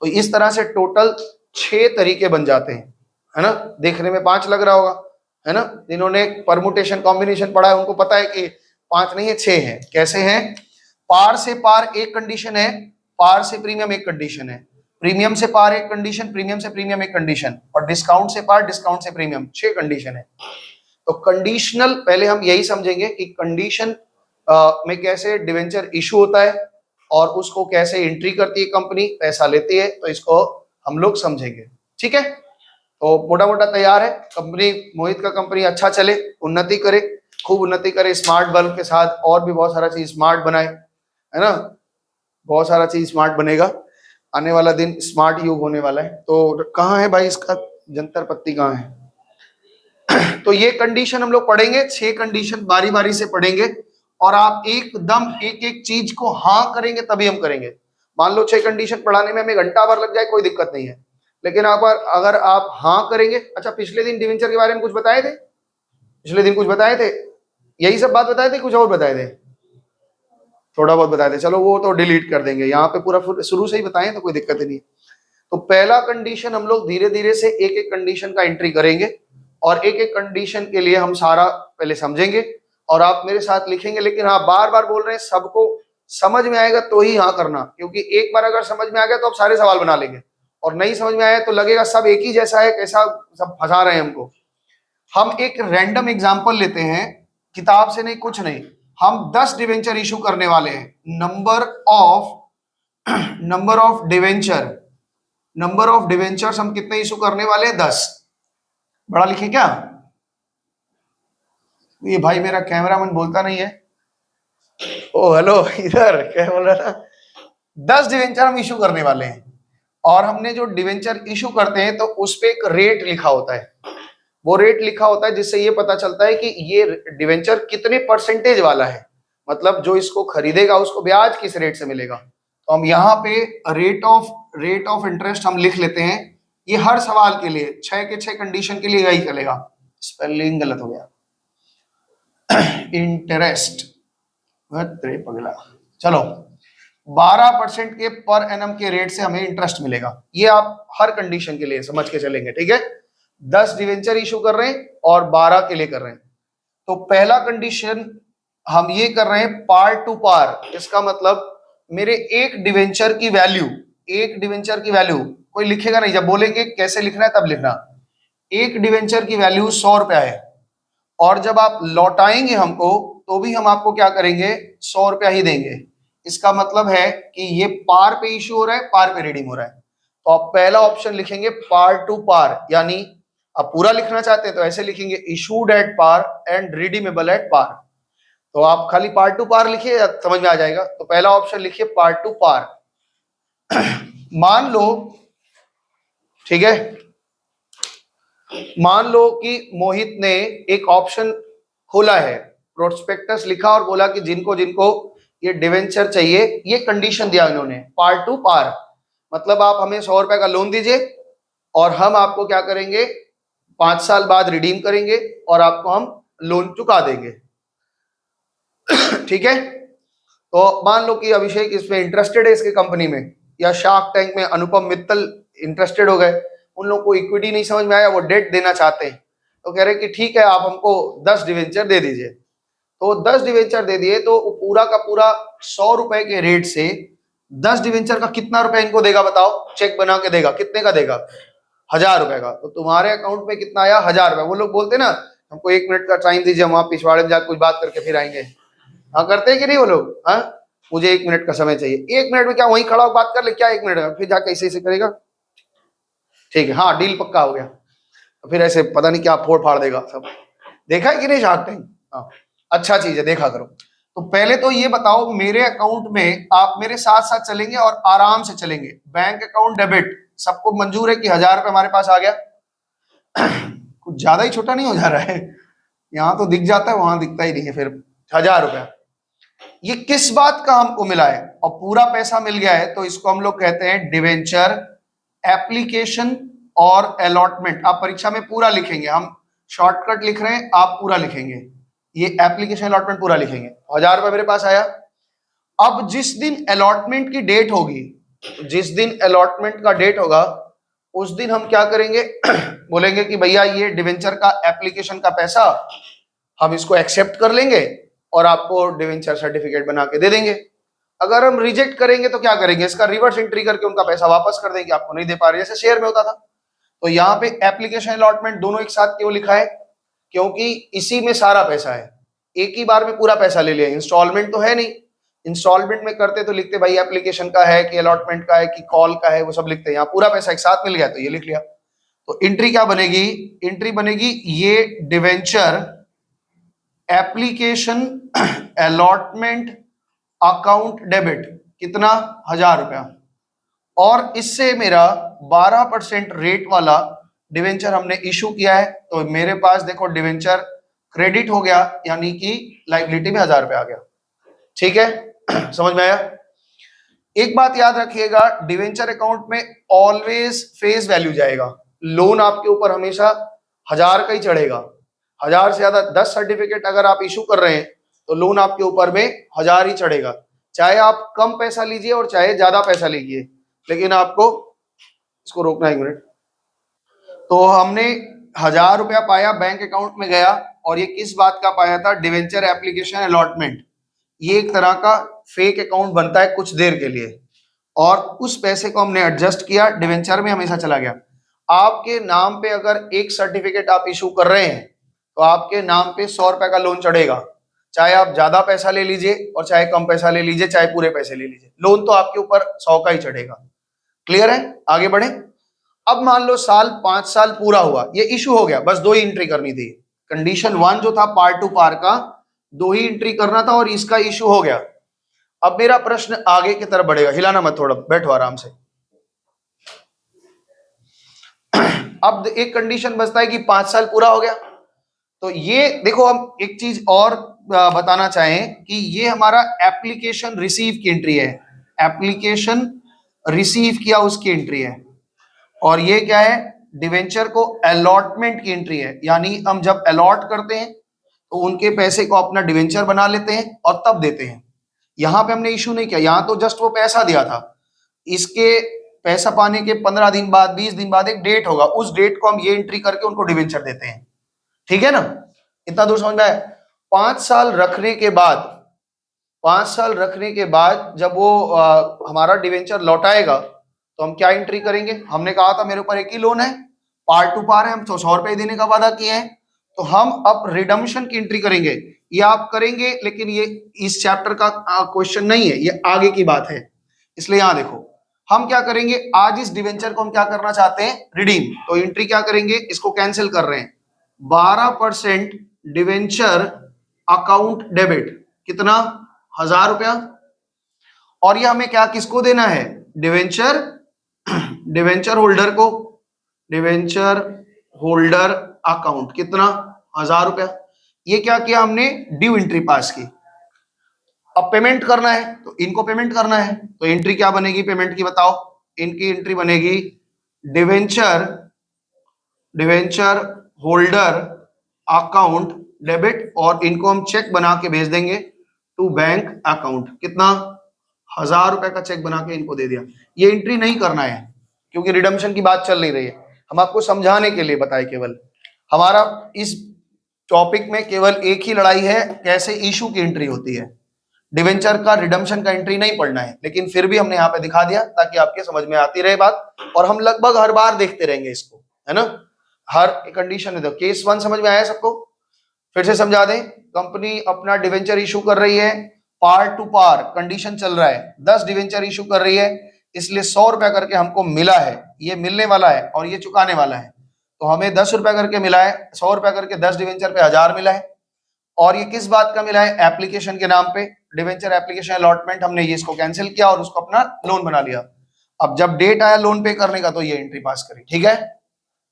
तो इस तरह से टोटल 6 तरीके बन जाते हैं, है ना। देखने में 5 लग रहा होगा, है ना। जिन्होंने परमुटेशन कॉम्बिनेशन पढ़ा है उनको पता है कि 5 नहीं है 6 है। कैसे हैं? पार से पार एक कंडीशन है, पार से प्रीमियम एक कंडीशन है, प्रीमियम से पार एक कंडीशन, प्रीमियम से प्रीमियम एक कंडीशन, और डिस्काउंट से पार, डिस्काउंट से प्रीमियम, 6 कंडीशन है। तो कंडीशनल पहले हम यही समझेंगे कि कंडीशन में कैसे डिवेंचर इशू होता है और उसको कैसे एंट्री करती है कंपनी, पैसा लेती है, तो इसको हम लोग समझेंगे। ठीक है, तो मोटा मोटा तैयार है। कंपनी, मोहित का कंपनी अच्छा चले, उन्नति करे, खूब उन्नति करे, स्मार्ट बल्ब के साथ और भी बहुत सारा चीज स्मार्ट बनाए, है ना। बहुत सारा चीज स्मार्ट बनेगा, आने वाला दिन स्मार्ट युग होने वाला है। तो कहाँ है भाई इसका जंतर पत्ती, कहाँ है? तो ये कंडीशन हम लोग पढ़ेंगे, 6 कंडीशन बारी बारी से पढ़ेंगे और आप एकदम एक एक चीज को हाँ करेंगे तभी हम करेंगे। मान लो 6 कंडीशन पढ़ाने में हमें घंटा भर लग जाए, कोई दिक्कत नहीं है, लेकिन अगर आप हाँ करेंगे। अच्छा, पिछले दिन डिवेंचर के बारे में कुछ बताए थे? पिछले दिन कुछ बताए थे? यही सब बात बताए थे, कुछ और बताए थे? थोड़ा बहुत बताए थे, चलो वो तो डिलीट कर देंगे, यहाँ पे पूरा शुरू से ही बताएं तो कोई दिक्कत नहीं। तो पहला कंडीशन हम लोग धीरे धीरे से एक एक कंडीशन का एंट्री करेंगे और एक एक कंडीशन के लिए हम सारा पहले समझेंगे और आप मेरे साथ लिखेंगे। लेकिन हाँ, बार बार बोल रहे हैं, सबको समझ में आएगा तो ही हाँ करना, क्योंकि एक बार अगर समझ में आ गया तो आप सारे सवाल बना लेंगे, और नहीं समझ में आया तो लगेगा सब एक ही जैसा है, कैसा सब फंसा रहे हैं हमको। हम एक रैंडम एग्जाम्पल लेते हैं, किताब से नहीं, कुछ नहीं। हम 10 डिवेंचर इशू करने वाले हैं। नंबर ऑफ डिवेंचर्स हम कितने इशू करने वाले हैं? 10। बड़ा लिखे क्या? ये भाई मेरा कैमरामैन बोलता नहीं है। ओ हेलो, इधर क्या बोल रहा था। 10 डिवेंचर हम इशू करने वाले हैं, और हमने जो डिवेंचर इशू करते हैं तो उस पे एक रेट लिखा होता है। वो रेट लिखा होता है जिससे ये पता चलता है कि ये डिवेंचर कितने परसेंटेज वाला है, मतलब जो इसको खरीदेगा उसको ब्याज किस रेट से मिलेगा। तो हम यहाँ पे रेट ऑफ इंटरेस्ट हम लिख लेते हैं। ये हर सवाल के लिए 6 के 6 कंडीशन के लिए यही चलेगा। स्पेलिंग गलत हो गया, इंटरेस्ट पगला। चलो, 12% के पर एनम के रेट से हमें इंटरेस्ट मिलेगा। ये आप हर कंडीशन के लिए समझ के चलेंगे, ठीक है। 10 डिवेंचर इशू कर रहे हैं और 12 के लिए कर रहे हैं। तो पहला कंडीशन हम ये कर रहे हैं पार टू पार। इसका मतलब मेरे एक डिवेंचर की वैल्यू कोई लिखेगा नहीं, जब बोलेंगे कैसे लिखना है तब लिखना। एक डिवेंचर की वैल्यू 100 रुपया है, और जब आप लौटाएंगे हमको तो भी हम आपको क्या करेंगे, 100 रुपया ही देंगे। इसका मतलब है कि ये पार पे इशू हो रहा है, पार पे रिडीम हो रहा है। तो आप पहला ऑप्शन लिखेंगे पार टू पार, यानी आप पूरा लिखना चाहते हैं तो ऐसे लिखेंगे issued at par and redeemable at par. तो आप खाली पार टू पार लिखिए, समझ में आ जाएगा। तो पहला ऑप्शन लिखिए पार टू पार। मान लो, ठीक है, मान लो कि मोहित ने एक ऑप्शन खोला है, प्रोस्पेक्टस लिखा और बोला कि जिनको जिनको ये डिवेंचर चाहिए, ये कंडीशन दिया इन्होंने पार टू पार, मतलब आप हमें 100 रुपए का लोन दीजिए और हम आपको क्या करेंगे, 5 साल बाद रिडीम करेंगे और आपको हम लोन चुका देंगे। ठीक है। तो मान लो कि अभिषेक इसमें इंटरेस्टेड है, इसके कंपनी में, या शार्क टैंक में अनुपम मित्तल इंटरेस्टेड हो गए, उन लोगों को इक्विटी नहीं समझ में आया, वो डेट देना चाहते हैं, तो कह रहे कि ठीक है आप हमको 10 डिवेंचर दे दीजिए। तो 10 डिवेंचर दे दिए तो पूरा का पूरा 100 रुपए के रेट से 10 डिवेंचर का कितना रुपए इनको देगा बताओ, चेक बना के देगा, कितने का देगा, 1000 रुपए का। तो तुम्हारे अकाउंट में कितना आया, 1000 रुपए। वो लोग बोलते ना हमको 1 मिनट का टाइम दीजिए, हम वहां पिछवाड़े में जाकर कुछ बात करके फिर आएंगे। हाँ करते हैं कि नहीं वो लोग, हाँ मुझे 1 मिनट का समय चाहिए। 1 मिनट में क्या वहीं खड़ा हो बात कर ले, क्या 1 मिनट में फिर जाके ऐसे ऐसे करेगा, ठीक है हाँ डील पक्का हो गया, तो फिर ऐसे पता नहीं क्या फोड़ फाड़ देगा सब। देखा है कि नहीं शार्क टैंक, हाँ अच्छा चीज है, देखा करो। तो पहले तो ये बताओ, मेरे अकाउंट में आप मेरे साथ साथ चलेंगे और आराम से चलेंगे, बैंक अकाउंट डेबिट सबको मंजूर है कि 1000 रुपए हमारे पास आ गया। कुछ ज्यादा ही छोटा नहीं हो जा रहा है, यहाँ तो दिख जाता है वहां दिखता ही नहीं है। फिर 1000 रुपया ये किस बात का हमको मिला है, और पूरा पैसा मिल गया है, तो इसको हम लोग कहते हैं डिवेंचर एप्लीकेशन और अलॉटमेंट। आप परीक्षा में पूरा लिखेंगे, हम शॉर्टकट लिख रहे हैं, आप पूरा लिखेंगे, ये एप्लीकेशन अलॉटमेंट पूरा लिखेंगे। 1000 रुपए मेरे पास आया। अब जिस दिन अलॉटमेंट की डेट होगी, जिस दिन अलॉटमेंट का डेट होगा उस दिन हम क्या करेंगे, बोलेंगे कि भैया ये डिवेंचर का एप्लीकेशन का पैसा हम इसको एक्सेप्ट कर लेंगे और आपको डिवेंचर सर्टिफिकेट बना के दे देंगे। अगर हम रिजेक्ट करेंगे तो क्या करेंगे, इसका रिवर्स एंट्री करके उनका पैसा वापस कर देंगे, आपको नहीं दे पा रहे, जैसे शेयर में होता था। तो यहाँ पे एप्लीकेशन अलॉटमेंट दोनों एक साथ क्यों लिखा है, क्योंकि इसी में सारा पैसा है, एक ही बार में पूरा पैसा ले लिया, इंस्टॉलमेंट तो है नहीं। इंस्टॉलमेंट में करते तो लिखते भाई एप्लीकेशन का है कि अलॉटमेंट का है कि कॉल का है, वो सब लिखते हैं। यहाँ पूरा पैसा एक साथ मिल गया तो ये लिख लिया। तो एंट्री क्या बनेगी, एंट्री बनेगी ये debenture application allotment account debit, कितना, 1000 रुपया, और इससे मेरा 12% रेट वाला डिवेंचर हमने इशू किया है। तो मेरे पास देखो डिवेंचर क्रेडिट हो गया, यानी कि लायबिलिटी में 1000 रुपया आ गया। ठीक है, समझ में आया। एक बात याद रखिएगा, डिवेंचर अकाउंट में ऑलवेज फेस वैल्यू जाएगा, लोन आपके ऊपर हमेशा 1000 का ही चढ़ेगा। 1000 से ज्यादा 10 सर्टिफिकेट अगर आप इशू कर रहे हैं तो लोन आपके ऊपर में 1000 ही चढ़ेगा, चाहे आप कम पैसा लीजिए और चाहे ज्यादा पैसा लीजिए, लेकिन आपको इसको रोकना 1 मिनट। तो हमने 1000 रुपया पाया, बैंक अकाउंट में गया, और ये किस बात का पाया था, डिवेंचर एप्लीकेशन अलॉटमेंट। ये एक तरह का फेक अकाउंट बनता है कुछ देर के लिए, और उस पैसे को हमने एडजस्ट किया, डिवेंचर में हमेशा चला गया। आपके नाम पे अगर एक सर्टिफिकेट आप इशू कर रहे हैं तो आपके नाम पे 100 रुपए का लोन चढ़ेगा, चाहे आप ज्यादा पैसा ले लीजिए और चाहे कम पैसा ले लीजिए, चाहे पूरे पैसे ले लीजिए, लोन तो आपके ऊपर 100 का ही चढ़ेगा। क्लियर है, आगे बढ़े। अब मान लो 5 साल पूरा हुआ, ये इशू हो गया, बस 2 ही एंट्री करनी थी। कंडीशन 1 जो था पार टू पार का 2 ही एंट्री करना था और इसका इशू हो गया। अब मेरा प्रश्न आगे की तरफ बढ़ेगा, हिलाना मत, थोड़ा बैठो आराम से। अब एक कंडीशन बचता है कि 5 साल पूरा हो गया, तो ये देखो हम एक चीज और बताना चाहें कि ये हमारा एप्लीकेशन रिसीव की एंट्री है, एप्लीकेशन रिसीव किया उसकी एंट्री है। और ये क्या है, डिवेंचर को अलॉटमेंट की एंट्री है, यानी हम जब अलॉट करते हैं तो उनके पैसे को अपना डिवेंचर बना लेते हैं और तब देते हैं। यहां पे हमने इशू नहीं किया, यहां तो जस्ट वो पैसा दिया था, इसके पैसा पाने के 15 दिन बाद 20 दिन बाद एक डेट होगा, उस डेट को हम ये एंट्री करके उनको डिवेंचर देते हैं। ठीक है ना, इतना दूर समझ में आया। 5 साल रखने के बाद, 5 साल रखने के बाद जब वो हमारा डिवेंचर लौटाएगा तो हम क्या एंट्री करेंगे, हमने कहा था मेरे ऊपर एक ही लोन है, पार टू पार है, हम तो 100 रुपए देने का वादा किए हैं, तो हम अब रिडम्पशन की एंट्री करेंगे। ये आप करेंगे, लेकिन ये इस चैप्टर का क्वेश्चन नहीं है, ये आगे की बात है। इसलिए यहां देखो हम क्या करेंगे, आज इस डिवेंचर को हम क्या करना चाहते हैं, रिडीम। तो एंट्री क्या करेंगे, इसको कैंसिल कर रहे हैं, 12% डिवेंचर अकाउंट डेबिट, कितना, 1000 रुपया। और ये हमें क्या किसको देना है, डिवेंचर, डिवेंचर होल्डर को, डिवेंचर होल्डर अकाउंट, कितना, 1000 रुपया। ये क्या किया हमने, ड्यू एंट्री पास की। अब पेमेंट करना है तो इनको पेमेंट करना है, तो एंट्री क्या बनेगी पेमेंट की, बताओ। इनकी एंट्री बनेगी debenture, debenture holder account debit, और इनको हम चेक बना के भेज देंगे टू बैंक अकाउंट, कितना, 1000 रुपए का चेक बना के इनको दे दिया। ये एंट्री नहीं करना है क्योंकि रिडम्पशन की बात चल नहीं रही है, हम आपको समझाने के लिए बताए केवल। हमारा इस टॉपिक में केवल एक ही लड़ाई है, कैसे इशू की एंट्री होती है, डिवेंचर का रिडम्पशन का एंट्री नहीं पढ़ना है। लेकिन फिर भी हमने यहाँ पे दिखा दिया ताकि आपके समझ में आती रहे बात, और हम लगभग हर बार देखते रहेंगे इसको, है ना, हर कंडीशन में। केस 1 समझ में आया सबको, फिर से समझा दें। कंपनी अपना डिवेंचर इशू कर रही है, पार टू पार कंडीशन चल रहा है, 10 डिवेंचर इशू कर रही है, इसलिए 100 रुपया करके हमको मिला है, ये मिलने वाला है और ये चुकाने वाला है। तो हमें 10 रुपया करके मिला है, 100 रुपया करके 10 डिवेंचर पे 1000 मिला है। और ये किस बात का मिला है, एप्लीकेशन के नाम पे, डिवेंचर एप्लीकेशन अलॉटमेंट, हमने ये इसको कैंसिल किया और उसको अपना लोन बना लिया। अब जब डेट आया लोन पे करने का तो ये एंट्री पास करी। ठीक है,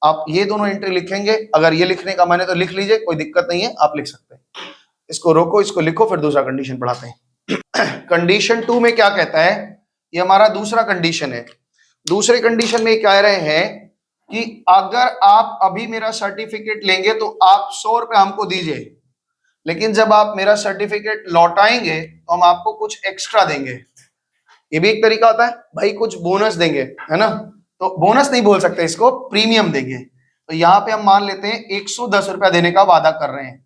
आप ये दोनों एंट्री लिखेंगे, अगर ये लिखने का मन है तो लिख लीजिए, कोई दिक्कत नहीं है, आप लिख सकते हैं। इसको रोको, इसको लिखो, फिर दूसरा कंडीशन पढ़ाते हैं। कंडीशन 2 में क्या कहता है, ये हमारा दूसरा कंडीशन है। दूसरे कंडीशन में कह रहे हैं कि अगर आप अभी मेरा सर्टिफिकेट लेंगे तो आप 100 रुपए हमको दीजिए, लेकिन जब आप मेरा सर्टिफिकेट लौटाएंगे तो हम आपको कुछ एक्स्ट्रा देंगे। ये भी एक तरीका होता है भाई, कुछ बोनस देंगे, है ना, तो बोनस नहीं बोल सकते इसको, प्रीमियम देंगे। तो यहाँ पे हम मान लेते हैं 110 रुपया देने का वादा कर रहे हैं।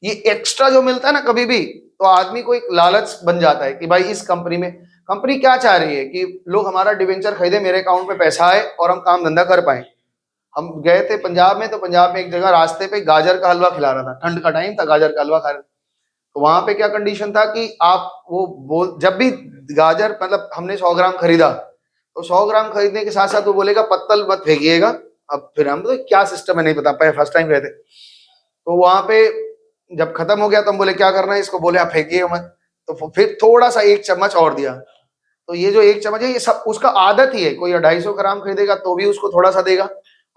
ये एक्स्ट्रा जो मिलता है ना कभी भी, तो आदमी को एक लालच बन जाता है कि भाई इस कंपनी में, कंपनी क्या चाह रही है कि लोग हमारा डिवेंचर खरीदे, मेरे अकाउंट में पैसा आए और हम काम धंधा कर पाए। हम गए थे पंजाब में, तो पंजाब में एक जगह रास्ते पे गाजर का हलवा खिला रहा था, ठंड का टाइम था, गाजर का हलवा खा रहे, तो वहां पे क्या कंडीशन था कि आप वो बोल, जब भी गाजर मतलब हमने 100 ग्राम खरीदा, तो 100 ग्राम खरीदने के साथ साथ वो बोलेगा पत्तल मत फेंकिएगा। अब फिर हम तो क्या सिस्टम है नहीं पता, पहले फर्स्ट टाइम गए थे, तो वहां पे जब खत्म हो गया तो हम बोले क्या करना है इसको, बोले आप फेंकिए मत, तो फिर थोड़ा सा 1 चम्मच और दिया। तो ये जो 1 चम्मच है ये सब उसका आदत ही है, कोई 250 ग्राम खरीदेगा तो भी उसको थोड़ा सा देगा,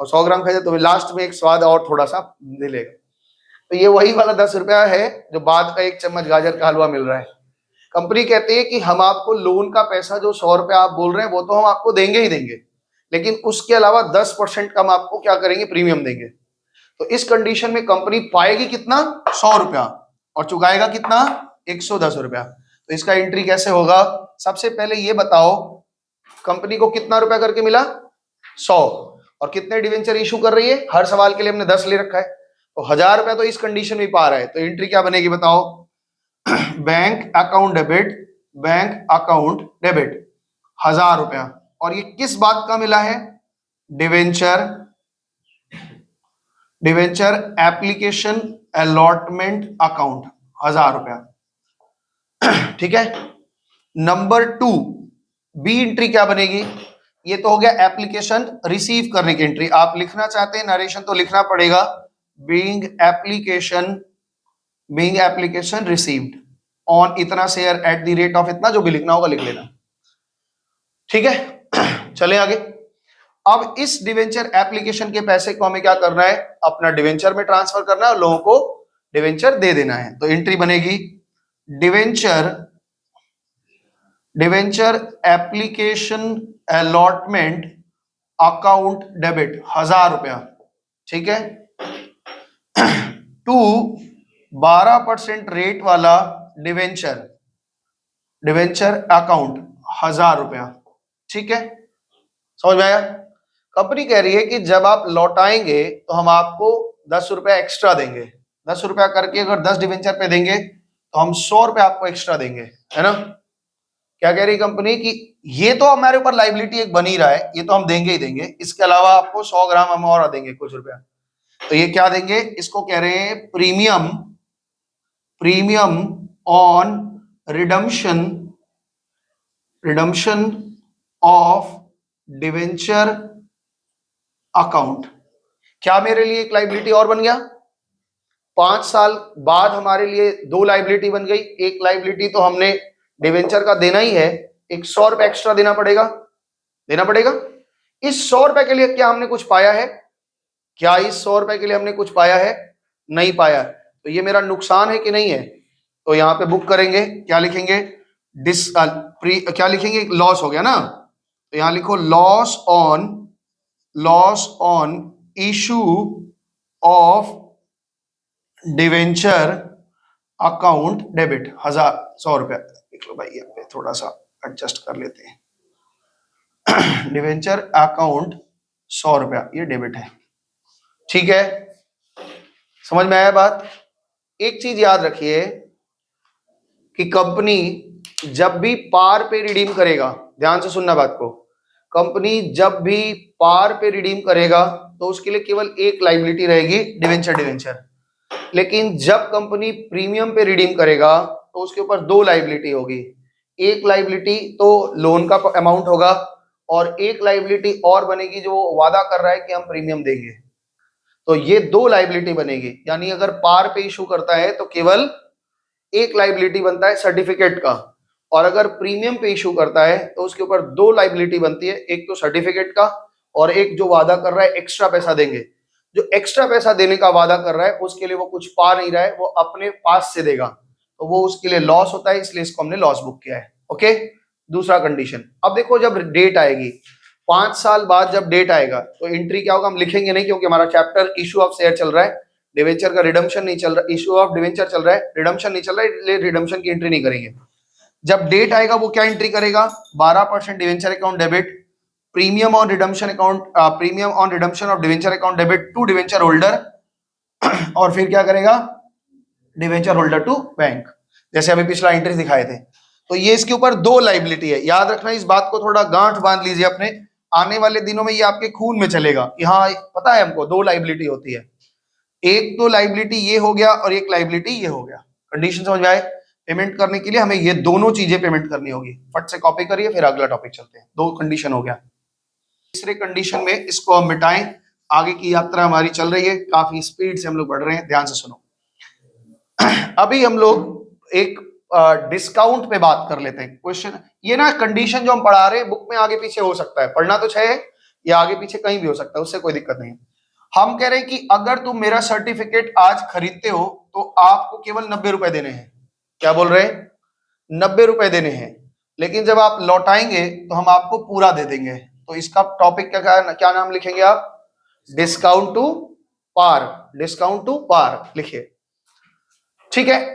और 100 ग्राम खरीदे तो भी लास्ट में एक स्वाद और थोड़ा सा दे लेगा। तो ये वही वाला 10 रुपया है जो बाद का 1 चम्मच गाजर का हलवा मिल रहा है। कंपनी कहती है कि हम आपको लोन का पैसा जो 100 रुपया आप बोल रहे हैं वो तो हम आपको देंगे ही देंगे, लेकिन उसके अलावा 10% का हम आपको क्या करेंगे, प्रीमियम देंगे। तो इस कंडीशन में कंपनी पाएगी कितना, 100 रुपया, और चुकाएगा कितना, 110 रुपया। तो इसका एंट्री कैसे होगा, सबसे पहले ये बताओ कंपनी को कितना रुपया करके मिला, 100, और कितने डिवेंचर इशू कर रही है, हर सवाल के लिए हमने 10 ले रखा है, तो 1000 रुपया तो इस कंडीशन में पा रहा है। तो एंट्री क्या बनेगी बताओ, bank account debit, bank account debit 1000 रुपया, और ये किस बात का मिला है, debenture, debenture application allotment account 1000 रुपया। ठीक है, नंबर 2 बी एंट्री क्या बनेगी, ये तो हो गया एप्लीकेशन रिसीव करने की एंट्री। आप लिखना चाहते हैं नरेशन तो लिखना पड़ेगा, बीइंग एप्लीकेशन रिसीव्ड ऑन इतना share at the rate of इतना, जो भी लिखना होगा लिख लेना। ठीक है चले आगे। अब इस डिवेंचर एप्लीकेशन के पैसे को हमें क्या करना है, अपना डिवेंचर में ट्रांसफर करना है और लोगों को डिवेंचर दे देना है। तो एंट्री बनेगी debenture application allotment account debit 1000 रुपया, ठीक है, टू 12% रेट वाला डिवेंचर अकाउंट 1000 रुपया, ठीक है, समझ में आया। कंपनी कह रही है कि जब आप लौटाएंगे तो हम आपको 10 रुपया एक्स्ट्रा देंगे। 10 रुपया करके अगर 10 डिवेंचर पे देंगे तो हम 100 रुपया आपको एक्स्ट्रा देंगे, है ना। क्या कह रही कंपनी कि ये तो हमारे ऊपर लाइबिलिटी एक बनी रहा है, ये तो हम देंगे ही देंगे, इसके अलावा आपको 100 ग्राम हम और देंगे कुछ रुपया। तो ये क्या देंगे, इसको कह रहे हैं premium on redemption of debenture account. क्या मेरे लिए एक लाइबिलिटी और बन गया, 5 साल बाद हमारे लिए 2 लाइबिलिटी बन गई। एक लाइबिलिटी तो हमने डिवेंचर का देना ही है, एक 100 रुपए एक्स्ट्रा देना पड़ेगा। इस 100 रुपए के लिए क्या हमने कुछ पाया है, क्या इस 100 रुपए के लिए हमने कुछ पाया है, नहीं पाया। तो ये मेरा नुकसान है कि नहीं है। तो यहां पे बुक करेंगे, क्या लिखेंगे, क्या लिखेंगे, लॉस हो गया ना। तो यहां लिखो loss on issue of debenture account debit 100 रुपया। देख लो भाई, यहाँ पे थोड़ा सा एडजस्ट कर लेते हैं। डिवेंचर अकाउंट 100 रुपया, ये डेबिट है, ठीक है, समझ में आया बात। एक चीज याद रखिए कि कंपनी जब भी पार पे रिडीम करेगा, ध्यान से सुनना बात को, कंपनी जब भी पार पे रिडीम करेगा तो उसके लिए केवल एक लाइबिलिटी रहेगी, डिवेंचर। लेकिन जब कंपनी प्रीमियम पे रिडीम करेगा तो उसके ऊपर 2 लाइबिलिटी होगी। एक लाइबिलिटी तो लोन का अमाउंट होगा और एक लाइबिलिटी और बनेगी जो वादा कर रहा है कि हम प्रीमियम देंगे। तो ये 2 लाइबिलिटी बनेगी, यानी अगर पार पे इशू करता है तो केवल एक लाइबिलिटी बनता है सर्टिफिकेट का, और अगर प्रीमियम पे इशू करता है तो उसके ऊपर 2 लाइबिलिटी बनती है, एक तो सर्टिफिकेट का और एक जो वादा कर रहा है एक्स्ट्रा पैसा देंगे। जो एक्स्ट्रा पैसा देने का वादा कर रहा है उसके लिए वो कुछ पा नहीं रहा है, वो अपने पास से देगा, तो वो उसके लिए लॉस होता है, इसलिए इसको हमने लॉस बुक किया है। ओके, दूसरा कंडीशन। अब देखो जब डेट आएगी, 5 साल बाद जब डेट आएगा तो एंट्री क्या होगा, हम लिखेंगे नहीं क्योंकि हमारा चैप्टर इशू ऑफ शेयर चल रहा है, डिवेंचर का रिडम्पशन नहीं चल रहा, इशू ऑफ डिवेंचर चल रहा है, रिडम्पशन नहीं चल रहा है, इसलिए रिडम्पशन की एंट्री नहीं करेंगे। जब डेट आएगा वो क्या एंट्री करेगा, 12% debenture account debit, premium on redemption of debenture account debit to debenture holder, और फिर क्या करेगा, डिवेंचर होल्डर टू बैंक, जैसे अभी पिछला एंट्री दिखाए थे। तो ये इसके ऊपर 2 लाइबिलिटी है, याद रखना, इस बात को थोड़ा गांठ बांध लीजिए अपने, आने वाले दिनों में ये आपके खून में चलेगा कि हाँ पता है हमको 2 लाइबिलिटी होती है। एक तो लाइबिलिटी ये हो गया और एक लाइबिलिटी ये हो गया। कंडीशन समझ में आए, पेमेंट करने के लिए हमें ये दोनों चीजें पेमेंट करनी होगी। फट से कॉपी करिए, फिर अगला टॉपिक चलते हैं। 2 कंडीशन हो गया। तीसरे कंडीशन में इसको हम मिटाएं, आगे की यात्रा हमारी चल रही है, काफी स्पीड से हम लोग बढ़ रहे हैं, ध्यान से सुनो। अभी हम लोग एक डिस्काउंट पे बात कर लेते हैं। क्वेश्चन ये ना, कंडीशन जो हम पढ़ा रहे हैं बुक में आगे पीछे हो सकता है, पढ़ना तो है, या आगे पीछे कहीं भी हो सकता है, उससे कोई दिक्कत नहीं है। हम कह रहे हैं कि अगर तुम मेरा सर्टिफिकेट आज खरीदते हो तो आपको केवल 90 रुपए देने हैं। क्या बोल रहे हैं, 90 रुपए देने हैं, लेकिन जब आप लौटाएंगे तो हम आपको पूरा दे देंगे। तो इसका टॉपिक क्या नाम लिखेंगे आप, डिस्काउंट टू पार लिखिए, ठीक है।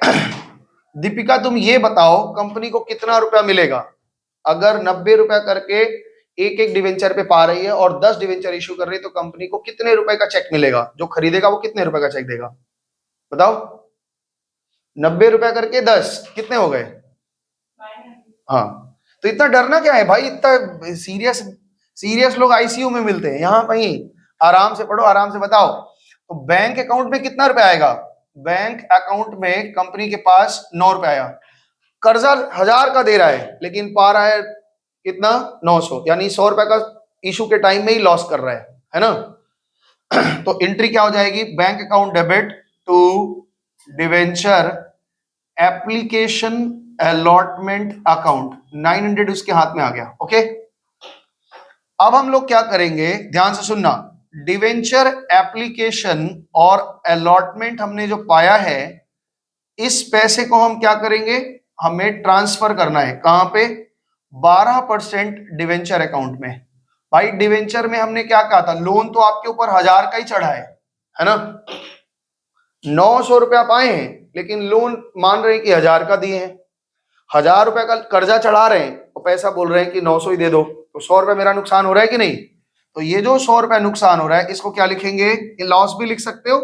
दीपिका तुम ये बताओ कंपनी को कितना रुपया मिलेगा अगर 90 रुपया करके एक डिवेंचर पे पा रही है और 10 डिवेंचर इशू कर रही है, तो कंपनी को कितने रुपए का चेक मिलेगा, जो खरीदेगा वो कितने रुपए का चेक देगा, बताओ। 90 रुपया करके 10 कितने हो गए, हाँ। तो इतना डरना क्या है भाई, इतना सीरियस लोग आईसीयू में मिलते हैं, यहाँ कहीं आराम से पढ़ो, आराम से बताओ। तो बैंक अकाउंट में कितना रुपया आएगा, बैंक अकाउंट में कंपनी के पास 9 रुपया आया, कर्जा 1000 का दे रहा है लेकिन पा रहा है कितना, 900, यानी 100 रुपए का इशू के टाइम में ही लॉस कर रहा है ना। तो एंट्री क्या हो जाएगी, bank account debit to debenture application allotment account, 900 उसके हाथ में आ गया। ओके, अब हम लोग क्या करेंगे, ध्यान से सुनना, डिवेंचर एप्लीकेशन और अलॉटमेंट हमने जो पाया है, इस पैसे को हम क्या करेंगे, हमें ट्रांसफर करना है कहां पे, 12% डिवेंचर अकाउंट में। भाई डिवेंचर में हमने क्या कहा था, लोन तो आपके ऊपर 1000 का ही चढ़ा है ना, 900 रुपया पाए हैं, लेकिन लोन मान रहे हैं कि 1000 का दिए हैं, 1000 रुपए का कर्जा चढ़ा रहे हैं और पैसा बोल रहे हैं कि 900 ही दे दो, तो 100 रुपए मेरा नुकसान हो रहा है कि नहीं। तो ये जो 100 रुपए नुकसान हो रहा है, इसको क्या लिखेंगे, ये लॉस भी लिख सकते हो,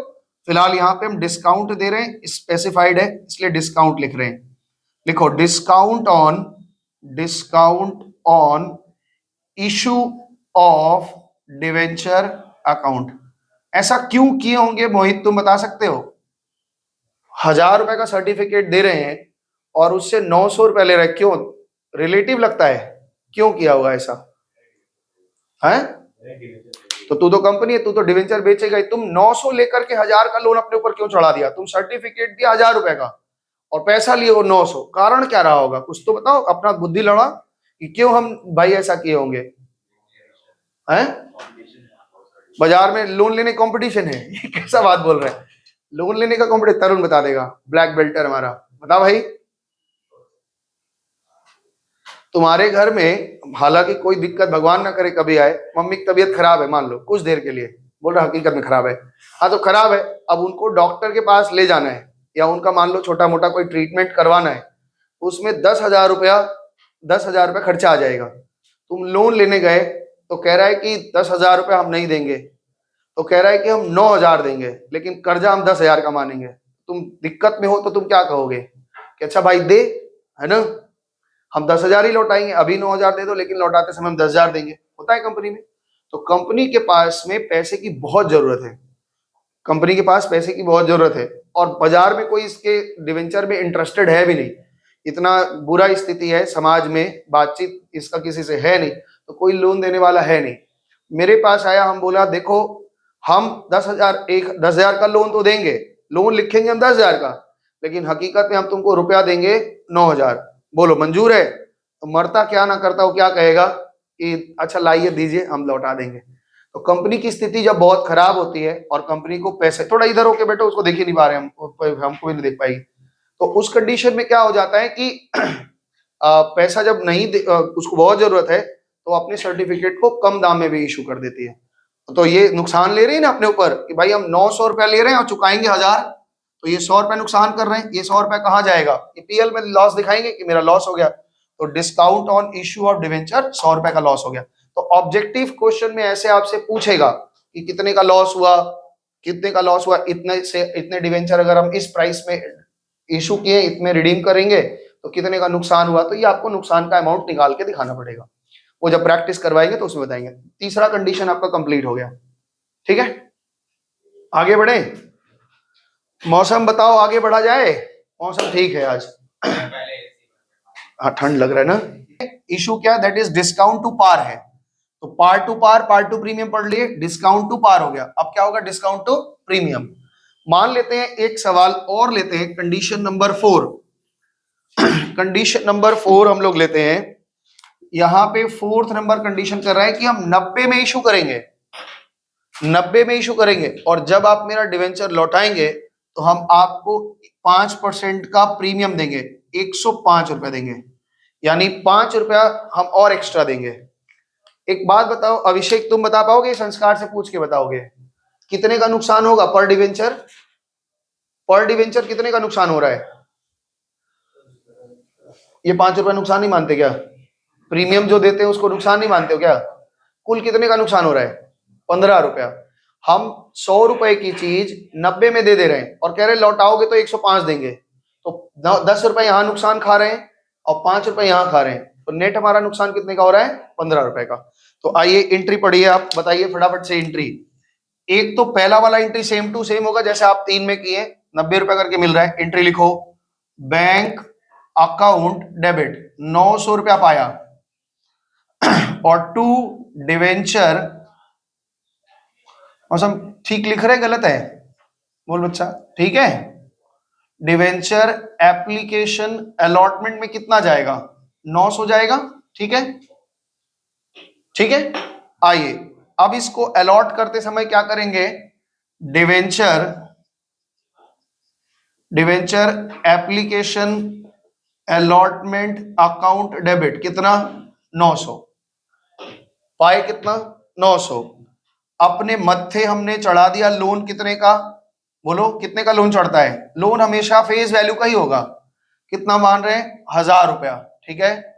फिलहाल यहाँ पे हम डिस्काउंट दे रहे हैं, स्पेसिफाइड है इसलिए डिस्काउंट लिख रहे हैं। लिखो discount on issue of debenture account. ऐसा क्यों किए होंगे मोहित, तुम बता सकते हो, 1000 रुपए का सर्टिफिकेट दे रहे हैं और उससे 900 रुपए ले रहे हैं, क्यों, रिलेटिव लगता है, क्यों किया होगा ऐसा है। तो तू तो कंपनी है, तू तो डिवेंचर बेचेगा, तुम 900 लेकर के 1000 का लोन अपने ऊपर क्यों चढ़ा दिया, तुम सर्टिफिकेट दिया 1000 रुपए का और पैसा लिए वो 900, कारण क्या रहा होगा, कुछ तो बताओ, अपना बुद्धि लड़ा कि क्यों हम भाई ऐसा किए होंगे हैं। बाजार में लोन लेने कंपटीशन है, ये कैसा बात बोल रहे हैं, लोन लेने का कंपटीशन, तरुण बता देगा, ब्लैक बेल्टर हमारा, बता भाई। तुम्हारे घर में हालांकि कोई दिक्कत भगवान ना करे कभी आए, मम्मी की तबीयत खराब है मान लो कुछ देर के लिए, बोल रहा हकीकत में खराब है, हाँ तो खराब है, अब उनको डॉक्टर के पास ले जाना है या उनका मान लो छोटा मोटा कोई ट्रीटमेंट करवाना है, उसमें 10,000 रुपया खर्चा आ जाएगा। तुम लोन लेने गए तो कह रहा है कि 10,000 रुपया हम नहीं देंगे, तो कह रहा है कि हम 9,000 देंगे, लेकिन कर्जा हम 10,000 का मानेंगे। तुम दिक्कत में हो तो तुम क्या कहोगे कि अच्छा भाई दे, है ना, हम 10,000 ही लौटाएंगे, अभी 9,000 दे दो लेकिन लौटाते समय हम 10,000 देंगे, होता है कंपनी में। तो कंपनी के पास में पैसे की बहुत जरूरत है, कंपनी के पास पैसे की बहुत जरूरत है, और बाजार में कोई इसके डिवेंचर में इंटरेस्टेड है भी नहीं, इतना बुरा स्थिति है समाज में, बातचीत इसका किसी से है नहीं, तो कोई लोन देने वाला है नहीं। मेरे पास आया, हम बोला देखो हम 10,000 का लोन तो देंगे, लोन लिखेंगे हम 10,000 का, लेकिन हकीकत में हम तुमको रुपया देंगे 9,000, बोलो मंजूर है। तो मरता क्या ना करता वो क्या कहेगा कि अच्छा लाइए दीजिए हम लौटा देंगे। तो कंपनी की स्थिति जब बहुत खराब होती है और कंपनी को पैसे, थोड़ा इधर होके बैठो, उसको देख ही नहीं पा रहे हम, हमको भी नहीं देख पाएगी, तो उस कंडीशन में क्या हो जाता है कि पैसा जब नहीं उसको बहुत जरूरत है तो अपने सर्टिफिकेट को कम दाम में भी इशू कर देती है। तो ये नुकसान ले रही है ना अपने ऊपर कि भाई हम 900 रुपया ले रहे हैं और चुकाएंगे 1000, तो ये 100 रुपया नुकसान कर रहे हैं, ये 100 रुपया कहाँ जाएगा, ईपीएल में लॉस दिखाएंगे कि मेरा लॉस हो गया, तो discount on issue of debenture 100 रुपए का लॉस हो गया। तो ऑब्जेक्टिव क्वेश्चन में ऐसे आपसे पूछेगा कि कितने का लॉस हुआ, कितने का लॉस हुआ, इतने से इतने डिवेंचर अगर हम इस प्राइस में इशू किए, इतने रिडीम करेंगे तो कितने का नुकसान हुआ, तो ये आपको नुकसान का अमाउंट निकाल के दिखाना पड़ेगा, वो जब प्रैक्टिस करवाएंगे तो उसमें बताएंगे। तीसरा कंडीशन आपका कंप्लीट हो गया, ठीक है, आगे बढ़े। मौसम बताओ, आगे बढ़ा जाए, मौसम ठीक है आज, हाँ ठंड लग रहा है ना। इशू क्या, that is discount to par है, तो पार टू प्रीमियम पढ़ लिए, डिस्काउंट टू पार हो गया, अब क्या होगा, डिस्काउंट टू प्रीमियम। मान लेते हैं एक सवाल और लेते हैं, कंडीशन नंबर 4, कंडीशन नंबर 4 हम लोग लेते हैं, यहां पे 4th नंबर कंडीशन कर रहा है कि हम 90 में इशू करेंगे, 90 में इशू करेंगे, और जब आप मेरा डिवेंचर लौटाएंगे तो हम आपको 5% का प्रीमियम देंगे, 105 रुपए देंगे, यानी 5 रुपया हम और एक्स्ट्रा देंगे। एक बात बताओ अभिषेक, तुम बता पाओगे, संस्कार से पूछ के बताओगे कितने का नुकसान होगा पर डिवेंचर, पर डिवेंचर कितने का नुकसान हो रहा है, ये 5 रुपया नुकसान नहीं मानते क्या, प्रीमियम जो देते हैं उसको नुकसान नहीं मानते हो क्या, कुल कितने का नुकसान हो रहा है, 15 रुपया। हम 100 रुपए की चीज 90 में दे रहे हैं और कह रहे हैं लौटाओगे तो 105 देंगे, तो 10 रुपए यहां नुकसान खा रहे हैं और 5 रुपए यहां खा रहे हैं, तो नेट हमारा नुकसान कितने का हो रहा है, 15 रुपए का। तो आइए एंट्री पढ़िए, आप बताइए फटाफट से एंट्री। एक तो पहला वाला एंट्री सेम टू सेम होगा जैसे आप 3 में किए, 90 रुपए करके मिल रहा है, एंट्री लिखो, बैंक अकाउंट डेबिट 900 रुपया पाया, और टू डिवेंचर, मौसम ठीक लिख रहे, गलत है? बोल बच्चा, ठीक है। डिवेंचर एप्लीकेशन अलॉटमेंट में कितना जाएगा? 900 जाएगा, ठीक है, ठीक है। आइए अब इसको अलॉट करते समय क्या करेंगे? Debenture application allotment account debit कितना? 900। पाए कितना? 900। अपने मत्थे हमने चढ़ा दिया लोन कितने का? बोलो कितने का लोन चढ़ता है? लोन हमेशा फेस वैल्यू का ही होगा। कितना मान रहे हैं? 1000 रुपया, ठीक है।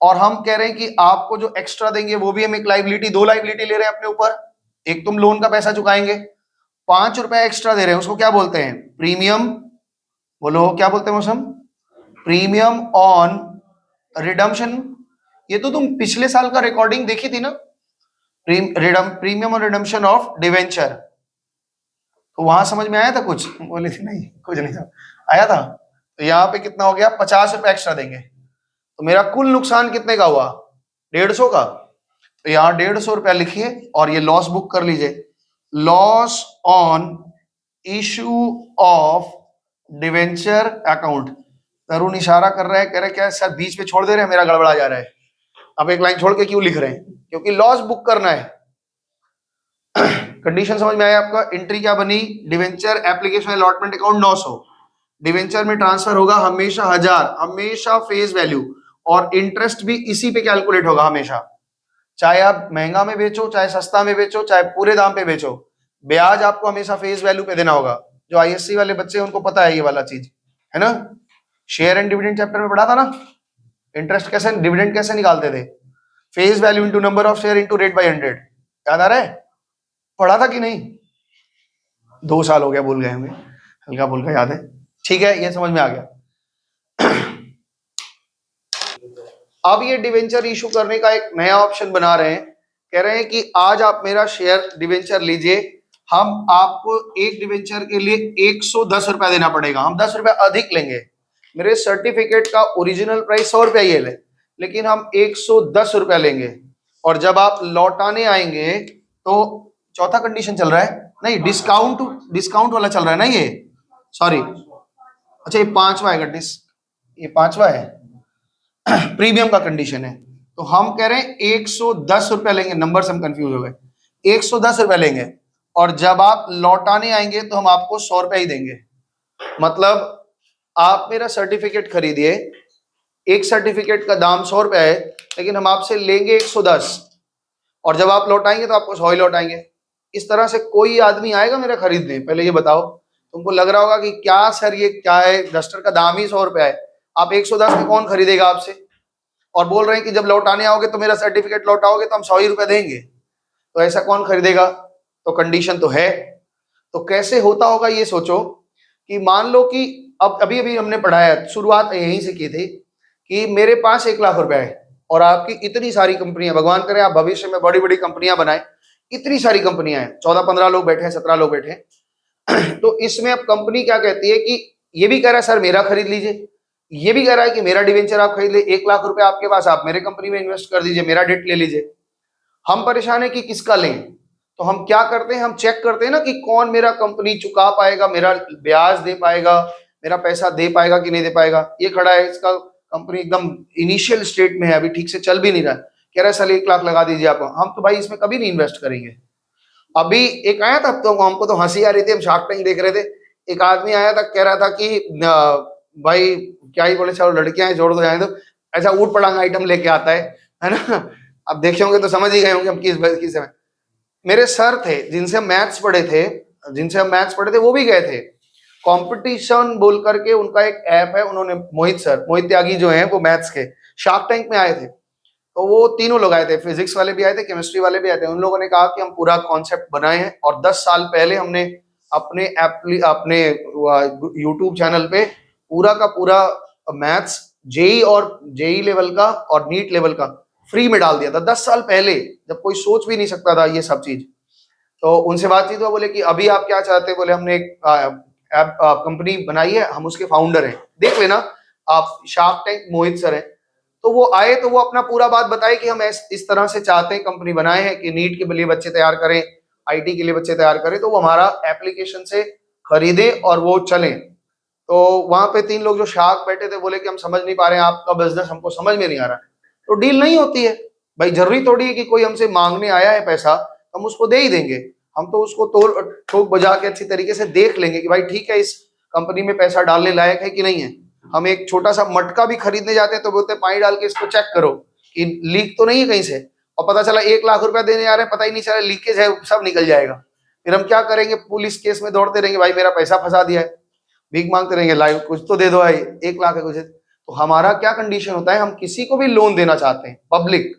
और हम कह रहे हैं कि आपको जो एक्स्ट्रा देंगे वो भी हम एक लाइबिलिटी, 2 लाइबिलिटी ले रहे हैं अपने ऊपर। एक तुम लोन का पैसा चुकाएंगे, 5 रुपया एक्स्ट्रा दे रहे हैं, उसको क्या बोलते हैं? प्रीमियम। बोलो क्या बोलते हैं मौसम? Premium on redemption. ये तो तुम पिछले साल का रिकॉर्डिंग देखी थी ना, premium on redemption of debenture. तो वहां समझ में आया था कुछ? बोले थे नहीं, कुछ नहीं था, आया था। तो यहाँ पे कितना हो गया? 50 रुपए एक्स्ट्रा देंगे, तो मेरा कुल नुकसान कितने का हुआ? 150 का। तो यहाँ 150 रुपया लिखिए और ये लॉस बुक कर लीजिए। Loss on issue of debenture account. Tarun इशारा कर रहा है, कह रहे क्या सर बीच में छोड़ दे रहे हैं, मेरा गड़बड़ा जा रहा है। अब एक लाइन छोड़ के क्यों लिख रहे हैं? क्योंकि लॉस बुक करना है। कंडीशन समझ में आया आपका? एंट्री क्या बनी? Debenture application allotment account 900, debenture में ट्रांसफर होगा हमेशा 1000, हमेशा फेस वैल्यू, और इंटरेस्ट भी इसी पे कैलकुलेट होगा हमेशा। चाहे आप महंगा में बेचो, चाहे सस्ता में बेचो, चाहे पूरे दाम पे बेचो, ब्याज आपको हमेशा फेस वैल्यू पे देना होगा। जो आईएससी वाले बच्चे हैं उनको पता है ये वाला चीज, है ना? शेयर एंड डिविडेंड चैप्टर में पढ़ा था ना, इंटरेस्ट कैसे, डिविडेंड कैसे निकालते थे? Face value into number of share into rate by 100। याद आ रहा है? पढ़ा था कि नहीं? 2 साल हो गया, भूल गए होंगे, हल्का फुल्का याद है, ठीक है, ये समझ में आ गया। अब ये डिवेंचर इशू करने का एक नया ऑप्शन बना रहे हैं। कह रहे हैं कि आज आप मेरा शेयर डिवेंचर लीजिए, हम आपको एक डिवेंचर के लिए 110 रुपया देना पड़ेगा, हम 10 रुपया अधिक लेंगे। मेरे सर्टिफिकेट का ओरिजिनल प्राइस 100 रुपया ये लेकिन हम 110 रुपया लेंगे। और जब आप लौटाने आएंगे तो चौथा कंडीशन चल रहा है, नहीं डिस्काउंट वाला चल रहा है ना ये, सॉरी, अच्छा ये 5वां है, ये 5वां है, प्रीमियम का कंडीशन है। तो हम कह रहे हैं 110 रुपया लेंगे, नंबर से हम कंफ्यूज हो गए, 110 रुपया लेंगे, और जब आप लौटाने आएंगे तो हम आपको 100 रुपया ही देंगे। मतलब आप मेरा सर्टिफिकेट खरीदिए, एक सर्टिफिकेट का दाम 100 रुपया है, लेकिन हम आपसे लेंगे 110, और जब आप लौटाएंगे तो आपको 100 ही लौटाएंगे। इस तरह से कोई आदमी आएगा मेरा खरीदने? पहले ये बताओ, तुमको लग रहा होगा कि क्या सर ये क्या है, डस्टर का दाम ही 100 रुपया है, आप 110 में कौन खरीदेगा आपसे? और बोल रहे हैं कि जब लौटाने आओगे तो मेरा सर्टिफिकेट लौटाओगे तो हम 100 ही रुपया देंगे, तो ऐसा कौन खरीदेगा? तो कंडीशन तो है। तो कैसे होता होगा ये सोचो, कि मान लो कि अब अभी अभी हमने पढ़ाया, शुरुआत यहीं से की थी कि मेरे पास 1 लाख रुपया है और आपकी इतनी सारी कंपनियां, भगवान करे आप भविष्य में बड़ी बड़ी कंपनियां बनाए, इतनी सारी कंपनियां हैं, 14-15 लोग बैठे हैं, 17 लोग बैठे हैं। तो इसमें अब कंपनी क्या कहती है कि ये भी कह रहा है सर मेरा खरीद लीजिए, ये भी कह रहा है कि मेरा डिवेंचर आप खरीद ले, 1 लाख रुपया आपके पास, आप मेरे कंपनी में इन्वेस्ट कर दीजिए, मेरा डेट ले लीजिए। हम परेशान है कि किसका लें। तो हम क्या करते हैं, हम चेक करते हैं ना कि कौन मेरा कंपनी चुका पाएगा, मेरा ब्याज दे पाएगा, मेरा पैसा दे पाएगा कि नहीं दे पाएगा। ये खड़ा है, इसका कंपनी एकदम इनिशियल स्टेट में है, अभी ठीक से चल भी नहीं रहा है, कह रहा है सर 1 लाख लगा दीजिए आप। हम तो भाई इसमें कभी नहीं इन्वेस्ट करेंगे। अभी एक आया था, तो हमको तो हंसी आ रही थी, हम शार्क टैंक देख रहे थे, एक आदमी आया था, कह रहा था कि भाई क्या ही बोले, चलो लड़कियां हैं जोड़ दो जाए, तो ऐसा ऊट पटांग आइटम लेके आता है ना। अब देखे होंगे तो समझ ही गए होंगे हम किस में। मेरे सर थे जिनसे हम मैथ्स पढ़े थे, वो भी गए थे कंपटीशन बोल करके, उनका एक ऐप है, उन्होंने मोहित त्यागी जो हैं वो मैथ्स के शार्क टैंक में आए थे। तो वो तीनों लोग आए थे, फिजिक्स वाले भी आए थे, केमिस्ट्री वाले भी आए थे। उन लोगों ने कहा कि हम पूरा कॉन्सेप्ट बनाए हैं और 10 साल पहले हमने अपने यूट्यूब चैनल पे पूरा का पूरा मैथ्स जेई और जेई लेवल का और नीट लेवल का फ्री में डाल दिया था 10 साल पहले, जब कोई सोच भी नहीं सकता था ये सब चीज। तो उनसे बातचीत हुआ, बोले कि अभी आप क्या चाहते हैं? बोले हमने एक कंपनी बनाई है, हम उसके फाउंडर हैं, देख लेना आप, शार्क टैंक मोहित सर हैं। तो वो आए तो वो अपना पूरा बात बताए कि हम इस तरह से चाहते हैं, कंपनी बनाए हैं कि नीट के लिए बच्चे तैयार करें आईटी के लिए बच्चे तैयार करें, तो वो हमारा एप्लीकेशन से खरीदे और वो चले। तो वहां पे 3 लोग जो शार्क बैठे थे बोले कि हम समझ नहीं पा रहे हैं आपका बिजनेस, हमको समझ में नहीं आ रहा है। तो डील नहीं होती है भाई, जरूरी थोड़ी है कि कोई हमसे मांगने आया है पैसा हम उसको दे ही देंगे। हम तो उसको तोड़ ठोक बजा के अच्छी तरीके से देख लेंगे कि भाई ठीक है इस कंपनी में पैसा डालने लायक है कि नहीं है। हम एक छोटा सा मटका भी खरीदने जाते हैं तो बोलते हैं पानी डाल के इसको चेक करो कि लीक तो नहीं है कहीं से, और पता चला 1 लाख रुपया देने आ रहे हैं, पता ही नहीं चला लीकेज है, सब निकल जाएगा। फिर हम क्या करेंगे, पुलिस केस में दौड़ते रहेंगे, भाई मेरा पैसा फंसा दिया है, भीख मांगते रहेंगे, लाइव कुछ तो दे दो भाई, 1 लाख है कुछ। तो हमारा क्या कंडीशन होता है, हम किसी को भी लोन देना चाहते हैं, पब्लिक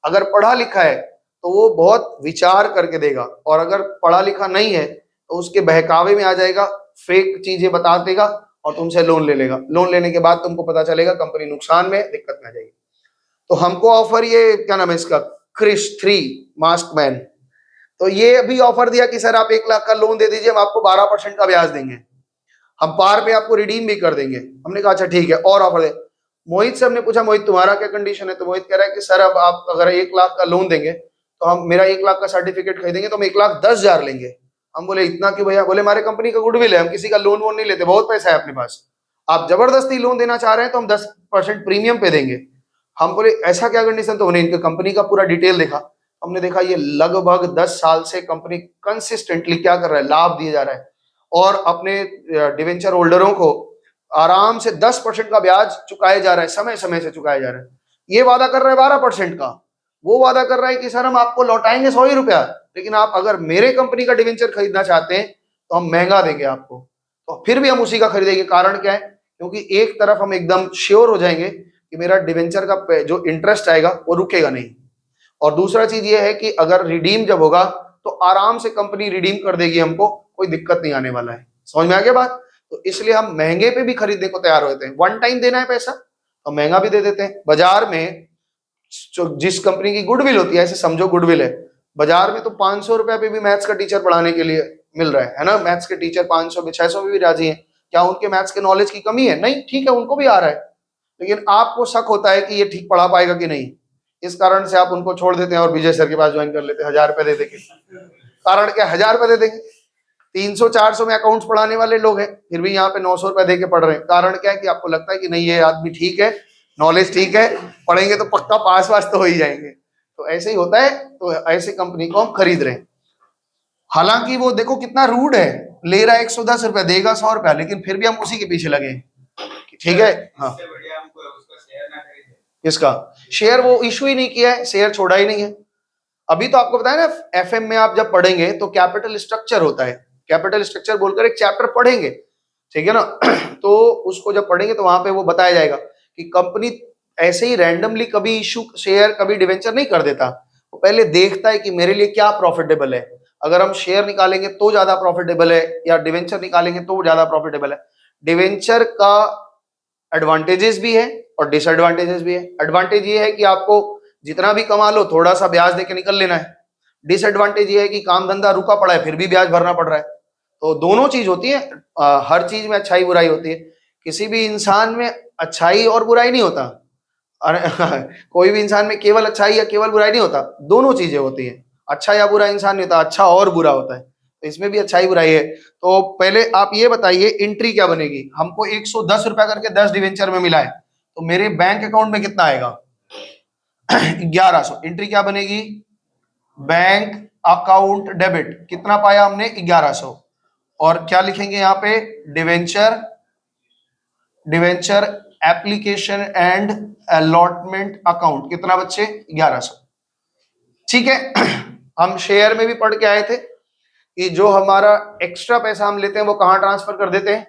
अगर पढ़ा लिखा है तो वो बहुत विचार करके देगा, और अगर पढ़ा लिखा नहीं है तो उसके बहकावे में आ जाएगा, फेक चीजें बता देगा और तुमसे लोन ले लेगा। लोन लेने के बाद तुमको पता चलेगा कंपनी नुकसान में, दिक्कत में आ जाएगी। तो हमको ऑफर, ये क्या नाम है इसका, क्रिश 3 मास्क मैन, तो ये अभी ऑफर दिया कि सर आप 1 लाख का लोन दे दीजिए, हम आपको 12% का ब्याज देंगे, हम पार पे आपको रिडीम भी कर देंगे। हमने कहा अच्छा ठीक है, और ऑफर दे। मोहित से हमने पूछा मोहित तुम्हारा क्या कंडीशन है, तो मोहित कह रहा है कि सर अब आप अगर 1 लाख का लोन देंगे तो हम मेरा 1 लाख का सर्टिफिकेट खरीदेंगे तो हम 1,10,000 लेंगे। हम बोले इतना क्यों भैया, बोले हमारे कंपनी का गुडविल है, हम किसी का लोन वोन नहीं लेते, बहुत पैसा है अपने पास, आप जबरदस्ती लोन देना चाह रहे हैं तो हम 10% प्रीमियम पे देंगे। हम बोले ऐसा क्या कंडीशन, तो उन्हें इनके कंपनी का पूरा डिटेल देखा। हमने देखा ये लगभग 10 साल से कंपनी कंसिस्टेंटली क्या कर रहा है, लाभ दिया जा रहा है, और अपने डिवेंचर होल्डरों को आराम से 10% का ब्याज चुकाया जा रहा है, समय समय से चुकाया जा रहा है। ये वादा कर रहा है 12% का, वो वादा कर रहा है कि सर हम आपको लौटाएंगे 100 ही रुपया, लेकिन आप अगर मेरे कंपनी का डिवेंचर खरीदना चाहते हैं तो हम महंगा देंगे आपको। तो फिर भी हम उसी का खरीदेंगे, कारण क्या है, क्योंकि एक तरफ हम एकदम श्योर हो जाएंगे कि मेरा डिवेंचर का जो इंटरेस्ट आएगा वो रुकेगा नहीं, और दूसरा चीज ये है कि अगर रिडीम जब होगा तो आराम से कंपनी रिडीम कर देगी, हमको कोई दिक्कत नहीं आने वाला है। समझ में आ गया बात? तो इसलिए हम महंगे पे भी खरीदने को तैयार होते हैं। वन टाइम देना है पैसा तो महंगा भी दे देते हैं। बाजार में जो जिस कंपनी की गुडविल होती है, ऐसे समझो गुडविल है, बाजार में तो 500 रुपया पे भी मैथ्स का टीचर पढ़ाने के लिए मिल रहा है ना, मैथ्स के टीचर 500 में 600 में भी राजी हैं। क्या उनके मैथ्स के नॉलेज की कमी है? नहीं, ठीक है उनको भी आ रहा है, लेकिन आपको शक होता है कि ये ठीक पढ़ा पाएगा कि नहीं, इस कारण से आप उनको छोड़ देते हैं और विजय सर के पास ज्वाइन कर लेते हैं 1000 रुपए दे देंगे। कारण क्या, 1000 रुपए दे देंगे, 300-400 में अकाउंट्स पढ़ाने वाले लोग हैं, फिर भी यहाँ पे 900 रुपए दे के पढ़ रहे हैं। कारण क्या है कि आपको लगता है कि नहीं ये आदमी ठीक है, नॉलेज ठीक है, पढ़ेंगे तो पक्का पास वास तो हो ही जाएंगे। तो ऐसे ही होता है, तो ऐसे कंपनी को हम खरीद रहे हैं। हालांकि वो देखो कितना रूड है, ले रहा है 110 रुपए, देगा 100 रुपया, लेकिन फिर भी हम उसी के पीछे लगे। ठीक है, हाँ किसका शेयर, वो इशू ही नहीं किया है, शेयर छोड़ा ही नहीं है। अभी तो आपको बताया ना, एफएम में आप जब पढ़ेंगे तो कैपिटल स्ट्रक्चर होता है, कैपिटल स्ट्रक्चर बोलकर एक चैप्टर पढ़ेंगे, ठीक है ना। तो उसको जब पढ़ेंगे तो वहां पे वो बताया जाएगा कि कंपनी ऐसे ही रैंडमली कभी इशू शेयर, कभी डिवेंचर नहीं कर देता, वो पहले देखता है कि मेरे लिए क्या प्रॉफिटेबल है। अगर हम शेयर निकालेंगे तो ज्यादा प्रॉफिटेबल है, या डिवेंचर निकालेंगे तो ज्यादा प्रॉफिटेबल है। डिवेंचर का एडवांटेजेस भी है और डिसएडवांटेजेस भी है। एडवांटेज ये है कि आपको जितना भी कमा लो थोड़ा सा ब्याज देके निकल लेना है। डिसएडवांटेज ये है कि काम धंधा रुका पड़ा है फिर भी ब्याज भरना पड़ रहा है। तो दोनों चीज होती है, हर चीज में अच्छाई बुराई होती है। किसी भी इंसान में अच्छाई और बुराई नहीं होता, अरे कोई भी इंसान में केवल अच्छाई या केवल बुराई नहीं होता, दोनों चीजें होती हैं। अच्छा या बुरा इंसान नहीं होता, अच्छा और बुरा होता है, तो इसमें भी अच्छाई बुराई है। तो पहले आप ये बताइए एंट्री क्या बनेगी। हमको 110 रुपया करके 10 डिवेंचर में मिला है, तो मेरे बैंक अकाउंट में कितना आएगा 1100। एंट्री क्या बनेगी, बैंक अकाउंट डेबिट, कितना पाया हमने 1100, और क्या लिखेंगे यहाँ पे, debenture, debenture application and allotment account, कितना बच्चे 1100। ठीक है। हम शेयर में भी पढ़ के आए थे कि जो हमारा एक्स्ट्रा पैसा हम लेते हैं वो कहाँ ट्रांसफर कर देते हैं,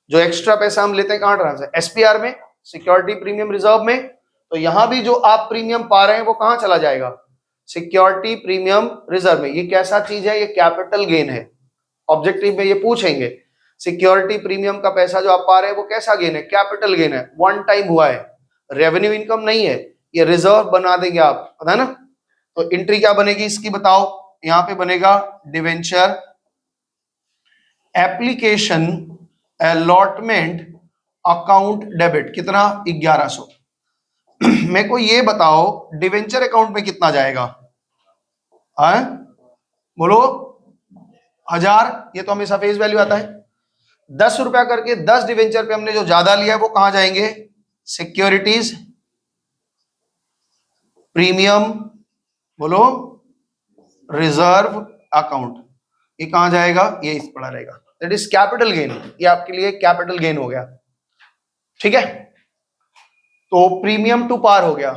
जो एक्स्ट्रा पैसा हम लेते हैं कहाँ ट्रांसफर, एसपीआर में, सिक्योरिटी प्रीमियम रिजर्व में। तो यहां भी जो आप प्रीमियम पा रहे हैं वो कहाँ चला जाएगा, सिक्योरिटी प्रीमियम रिजर्व में। ये कैसा चीज है, ये कैपिटल गेन है। ऑब्जेक्टिव में ये पूछेंगे सिक्योरिटी प्रीमियम का पैसा जो आप पा रहे हैं वो कैसा गेन है, कैपिटल गेन है, वन टाइम हुआ है, रेवेन्यू इनकम नहीं है, ये रिजर्व बना देंगे आप, पता है ना। तो एंट्री क्या बनेगी इसकी बताओ, यहां पे बनेगा debenture application allotment account debit, कितना 1100। मेरे को ये बताओ डिवेंचर अकाउंट में कितना जाएगा, बोलो 1000, ये तो हमेशा फेस वैल्यू आता है। 10 रुपया करके 10 डिवेंचर पे हमने जो ज्यादा लिया है वो कहां जाएंगे? सिक्योरिटीज प्रीमियम, बोलो रिजर्व अकाउंट, ये कहां जाएगा? ये इस पड़ा रहेगा। दैट इज कैपिटल गेन, ये आपके लिए कैपिटल गेन हो गया। ठीक है, तो प्रीमियम टू पार हो गया।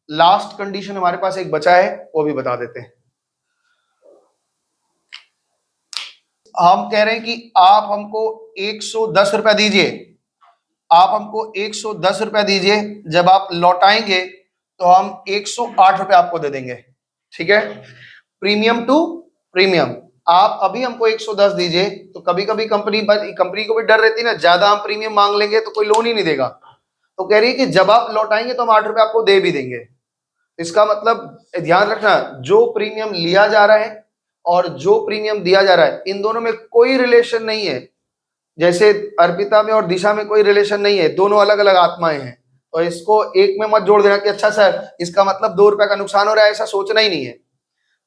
लास्ट कंडीशन हमारे पास एक बचा है, वो भी बता देते हैं। हम कह रहे हैं कि आप हमको 110 रुपया दीजिए, आप हमको 110 रुपया दीजिए, जब आप लौटाएंगे तो हम 108 रुपया आपको दे देंगे। ठीक है, प्रीमियम टू प्रीमियम। आप अभी हमको 110 दीजिए, तो कभी कभी कंपनी को भी डर रहती है ना, ज्यादा हम प्रीमियम मांग लेंगे तो कोई लोन ही नहीं देगा, तो कह रही है कि जब आप लौटाएंगे तो हम 8 रुपया आपको दे भी देंगे। इसका मतलब ध्यान रखना, जो प्रीमियम लिया जा रहा है और जो प्रीमियम दिया जा रहा है, इन दोनों में कोई रिलेशन नहीं है। जैसे अर्पिता में और दिशा में कोई रिलेशन नहीं है, दोनों अलग अलग आत्माएं हैं। तो इसको एक में मत जोड़ देना कि अच्छा सर इसका मतलब 2 रुपए का नुकसान हो रहा है, ऐसा सोचना ही नहीं है।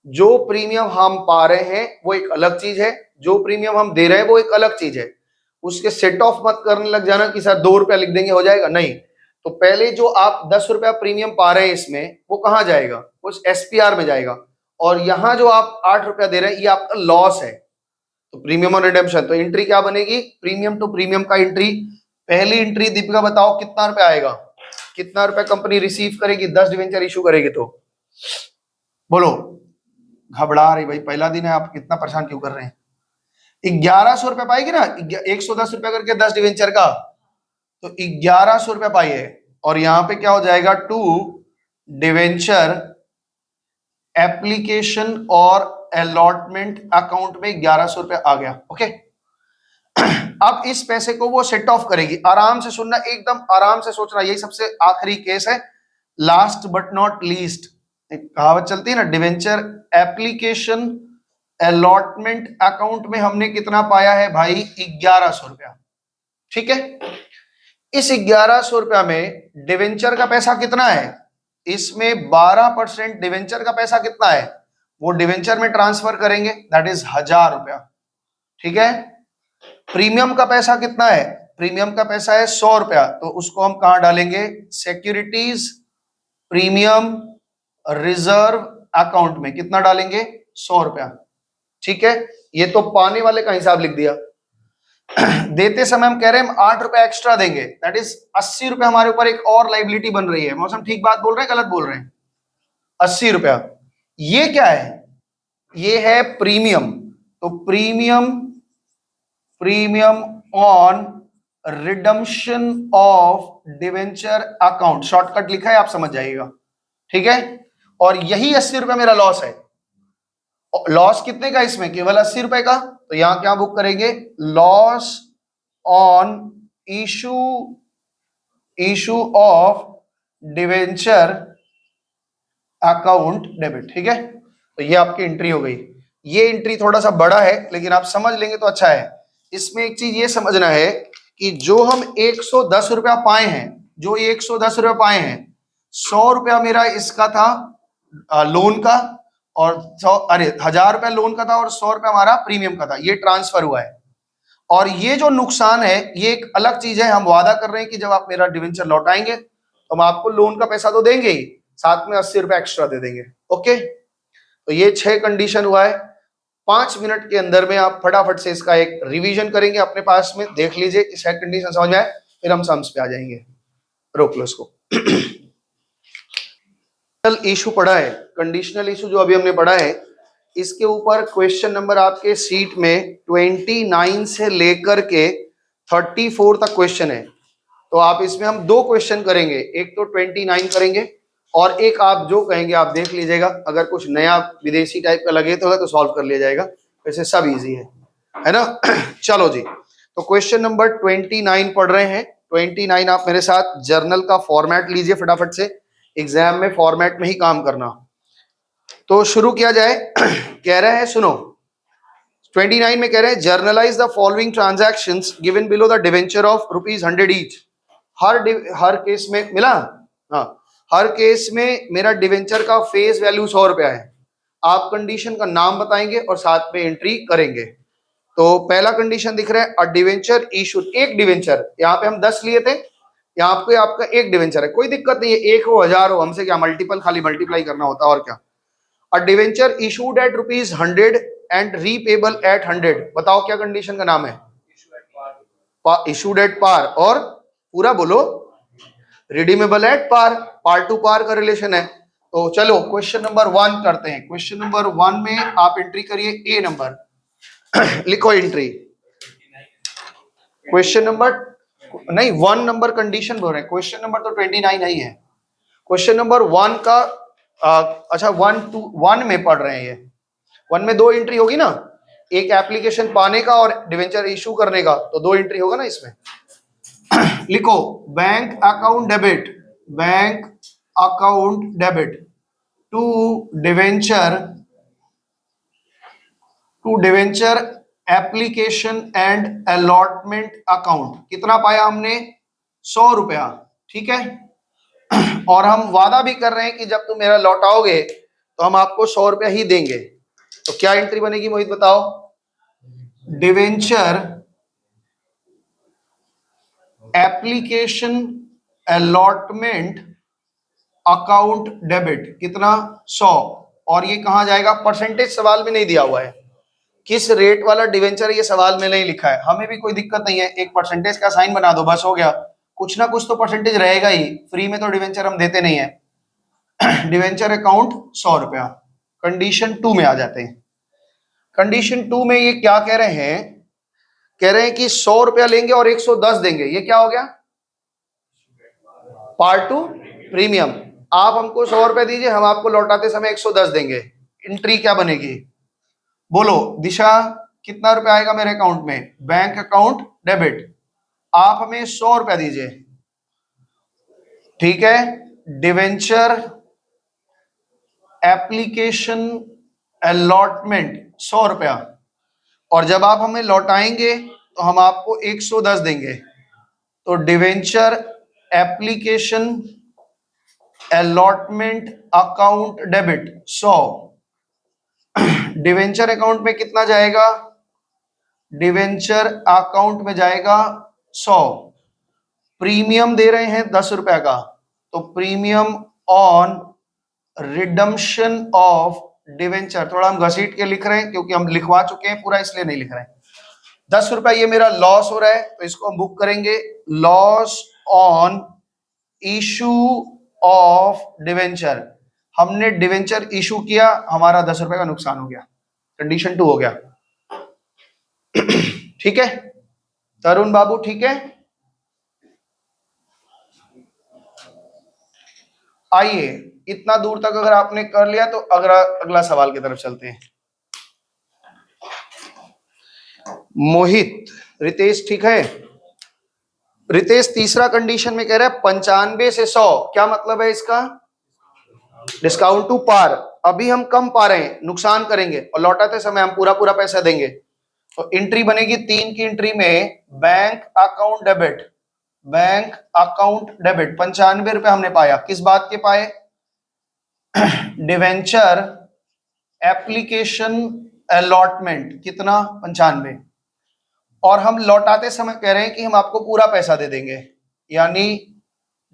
जो प्रीमियम हम पा रहे हैं वो एक अलग चीज है, जो प्रीमियम हम दे रहे हैं वो एक अलग चीज है। उसके सेट ऑफ मत करने लग जाना कि सर 2 रुपया लिख देंगे हो जाएगा, नहीं। तो पहले जो आप 10 रुपया प्रीमियम पा रहे हैं इसमें, वो कहां जाएगा? उस एसपीआर में जाएगा। और यहां जो आप 8 रुपया दे रहे हैं ये आपका लॉस है। तो प्रीमियम और रिडेम्पशन, तो एंट्री क्या बनेगी? प्रीमियम टू प्रीमियम का एंट्री। पहली एंट्री दीपिका बताओ कितना रुपया आएगा? कितना रुपया कंपनी रिसीव करेगी 10 डिवेंचर इशू करेगी तो? बोलो। घबरा रही भाई, पहला दिन है, आप इतना परेशान क्यों कर रहे हैं? 1100 रुपया पाएगी ना, 110 रुपया करके 10 डिवेंचर का, तो 1100 रुपया पाई है। और यहां पे क्या हो जाएगा? टू डिवेंचर एप्लीकेशन और अलॉटमेंट अकाउंट में 1100 रुपया आ गया। ओके, अब इस पैसे को वो सेट ऑफ करेगी। आराम से सुनना, एकदम आराम से सोचना, यही सबसे आखिरी केस है। लास्ट बट नॉट लीस्ट, एक कहावत चलती है ना, डिवेंचर एप्लीकेशन अलॉटमेंट अकाउंट में हमने कितना पाया है भाई? 1100 रुपया। ठीक है, इस 1100 रुपया में डिवेंचर का पैसा कितना है? इसमें 12% डिवेंचर का पैसा कितना है? वो डिवेंचर में ट्रांसफर करेंगे, दैट इज 1000 रुपया। ठीक है, प्रीमियम का पैसा कितना है? प्रीमियम का पैसा है 100 रुपया, तो उसको हम कहां डालेंगे? सिक्योरिटीज प्रीमियम रिजर्व अकाउंट में। कितना डालेंगे? 100 रुपया। ठीक है, ये तो पाने वाले का हिसाब लिख दिया। देते समय हम कह रहे हैं हम 8 रुपया एक्स्ट्रा देंगे, दैट इज 80 रुपया हमारे ऊपर एक और लाइबिलिटी बन रही है। मौसम ठीक बात बोल रहे हैं गलत बोल रहे हैं? 80 रुपया। ये क्या है? ये है प्रीमियम। तो premium on redemption of debenture account, shortcut लिखा है, आप समझ जाइएगा। ठीक है, और यही 80 रुपया मेरा लॉस है। लॉस कितने का इसमें? केवल 80 रुपए का। तो यहां क्या बुक करेंगे? Loss on issue of debenture account debit. ठीक है, तो ये आपकी एंट्री हो गई। ये एंट्री थोड़ा सा बड़ा है, लेकिन आप समझ लेंगे तो अच्छा है। इसमें एक चीज ये समझना है कि जो हम 110 रुपया पाए हैं, जो 110 रुपया पाए हैं, 100 रुपया मेरा इसका था लोन का, और 1000 रुपया लोन का था, और 100 रुपया हमारा प्रीमियम का था। ये ट्रांसफर हुआ है। और ये जो नुकसान है ये एक अलग चीज है। हम वादा कर रहे हैं कि जब आप मेरा डिवेंचर लौटाएंगे तो हम आपको लोन का पैसा तो देंगे ही, साथ में 80 रुपया एक्स्ट्रा दे देंगे। ओके, तो ये 6 कंडीशन हुआ है। 5 मिनट के अंदर में आप फटाफट से इसका एक रिवीजन करेंगे अपने पास में, देख लीजिए कि 6 कंडीशन समझ में आए, फिर हम सम्स पे आ जाएंगे। रोक लो इसको। इशू पढ़ा है, कंडीशनल इशू जो अभी हमने पढ़ा है, इसके ऊपर क्वेश्चन नंबर आपके सीट में 29 से लेकर के 34 तक क्वेश्चन है। तो आप इसमें हम 2 क्वेश्चन करेंगे, एक तो 29 करेंगे और एक आप जो कहेंगे आप देख लीजिएगा। अगर कुछ नया विदेशी टाइप का लगे तो सॉल्व कर लिया जाएगा, वैसे सब इजी है ना। चलो जी, तो क्वेश्चन नंबर 29 पढ़ रहे हैं। 29 आप मेरे साथ जर्नल का फॉर्मेट लीजिए फटाफट से, एग्जाम में फॉर्मेट में ही काम करना। तो शुरू किया जाए। कह रहे हैं, सुनो, 29 में कह रहे हैं generalized the following transactions given below the debenture of ₹100 each. Her case में मिला, हाँ, हर केस में मेरा डिवेंचर का फेस वैल्यू 100 रुपया है। आप कंडीशन का नाम बताएंगे और साथ में एंट्री करेंगे। तो पहला कंडीशन दिख रहा है, अ डिवेंचर इशूड, एक डिवेंचर, यहाँ पे हम 10 लिए थे, यहाँ पे आपका एक डिवेंचर है, कोई दिक्कत नहीं है, एक हो हजार हो, हमसे क्या मल्टीपल, खाली मल्टीप्लाई करना होता है और क्या। A debenture issued at ₹100 and repayable at 100, बताओ क्या कंडीशन का नाम है? इशूड एट पार, और पूरा बोलो, redeemable at par, par to par का रिलेशन है। तो चलो क्वेश्चन नंबर 1 करते हैं। क्वेश्चन नंबर 1 में आप एंट्री करिए ए नंबर लिखो एंट्री। क्वेश्चन नंबर नहीं, 1 नंबर कंडीशन बोल रहे हैं, क्वेश्चन नंबर तो 29 नहीं है। क्वेश्चन नंबर 1 का अच्छा 1 में पढ़ रहे हैं ये। 1 में 2 एंट्री होगी ना, एक एप्लीकेशन पाने का और डिवेंचर इशू करने का, तो 2 एंट्री होगा ना इसमें। लिखो bank account debit, bank account debit to debenture application and allotment account. कितना पाया हमने? 100 रुपया, ठीक है। और हम वादा भी कर रहे हैं कि जब तुम मेरा लौटाओगे तो हम आपको 100 रुपया ही देंगे। तो क्या एंट्री बनेगी मोहित बताओ? Debenture application allotment account debit, कितना? 100। और ये कहां जाएगा? परसेंटेज सवाल में नहीं दिया हुआ है, किस रेट वाला डिवेंचर ये सवाल में नहीं लिखा है। हमें भी कोई दिक्कत नहीं है, एक परसेंटेज का साइन बना दो बस हो गया, कुछ ना कुछ तो परसेंटेज रहेगा ही, फ्री में तो डिवेंचर हम देते नहीं है। डिवेंचर अकाउंट 100 रुपया। कंडीशन 2 में आ जाते हैं। कंडीशन 2 में ये क्या कह रहे हैं? कह रहे हैं कि 100 रुपया लेंगे और 110 देंगे। ये क्या हो गया? Part 2 premium. आप हमको 100 रुपया दीजिए, हम आपको लौटाते समय 110 देंगे। एंट्री क्या बनेगी? बोलो दिशा, कितना रुपया आएगा मेरे अकाउंट में? बैंक अकाउंट डेबिट, आप हमें 100 रुपया दीजिए, ठीक है। डिवेंचर एप्लीकेशन अलॉटमेंट 100 रुपया, और जब आप हमें लौटाएंगे तो हम आपको 110 देंगे। तो debenture application allotment account debit 100। Debenture account में कितना जाएगा? डिवेंचर अकाउंट में जाएगा 100। प्रीमियम दे रहे हैं 10 रुपए का, तो premium on redemption of debenture, थोड़ा हम घसीट के लिख रहे हैं क्योंकि हम लिखवा चुके हैं पूरा, इसलिए नहीं लिख रहे हैं। 10 रुपए ये मेरा लॉस हो रहा है, तो इसको हम बुक करेंगे, loss on issue of debenture. हमने डिवेंचर इशू किया, हमारा 10 रुपए का नुकसान हो गया। कंडीशन 2 हो गया। ठीक है तरुण बाबू, ठीक है। आइए, इतना दूर तक अगर आपने कर लिया तो अगला सवाल की तरफ चलते हैं। मोहित, रितेश ठीक है। रितेश तीसरा कंडीशन में कह रहा है 95 से 100, क्या मतलब है इसका? Discount to par. अभी हम कम पा रहे हैं, नुकसान करेंगे और लौटाते समय हम पूरा पूरा पैसा देंगे। तो एंट्री बनेगी 3 की एंट्री में, bank account debit, bank account debit 95 रुपए हमने पाया। किस बात के पाए? डिवेंचर एप्लीकेशन अलॉटमेंट, कितना? 95। और हम लौटाते समय कह रहे हैं कि हम आपको पूरा पैसा दे देंगे, यानी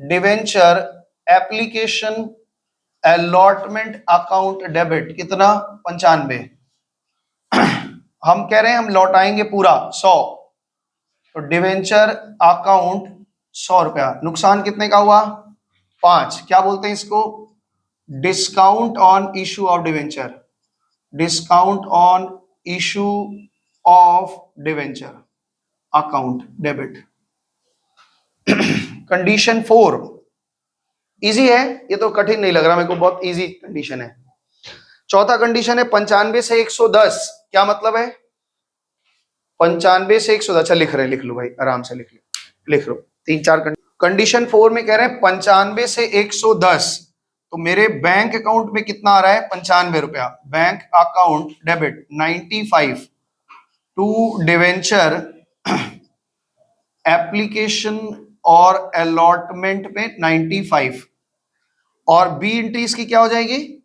debenture application allotment account debit, कितना? 95। हम कह रहे हैं हम लौटाएंगे पूरा 100, तो डिवेंचर अकाउंट 100 रुपया। नुकसान कितने का हुआ? 5। क्या बोलते हैं इसको? Discount on issue of debenture, discount on issue of debenture account debit. Condition 4 easy है, ये तो कठिन नहीं लग रहा मेरे को, बहुत इजी कंडीशन है। चौथा कंडीशन है 95 से 110, क्या मतलब है? 95 से 110, अच्छा लिख रहे हैं, लिख लो भाई आराम से लिख लो 3-4 कंडीशन 4 में कह रहे हैं 95 से 110, तो मेरे बैंक अकाउंट में कितना आ रहा है? 95 रुपया। Bank account debit 95 to debenture application और अलॉटमेंट में 95। और बी एंट्री इसकी क्या हो जाएगी?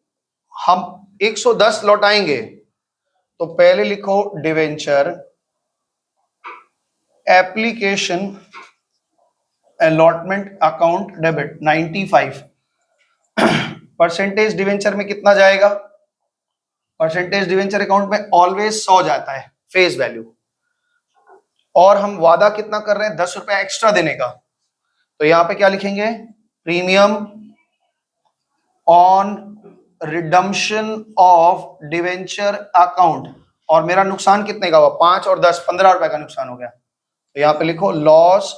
हम 110 लौटाएंगे तो पहले लिखो debenture application allotment account debit 95। Percentage debenture में कितना जाएगा? परसेंटेज डिवेंचर अकाउंट में ऑलवेज 100 जाता है फेस वैल्यू, और हम वादा कितना कर रहे हैं? 10 रुपए एक्स्ट्रा देने का। तो यहां पे क्या लिखेंगे? Premium on redemption of debenture account, और मेरा नुकसान कितने का हुआ? 5 और 10, 15 रुपए का नुकसान हो गया। तो यहां पे लिखो loss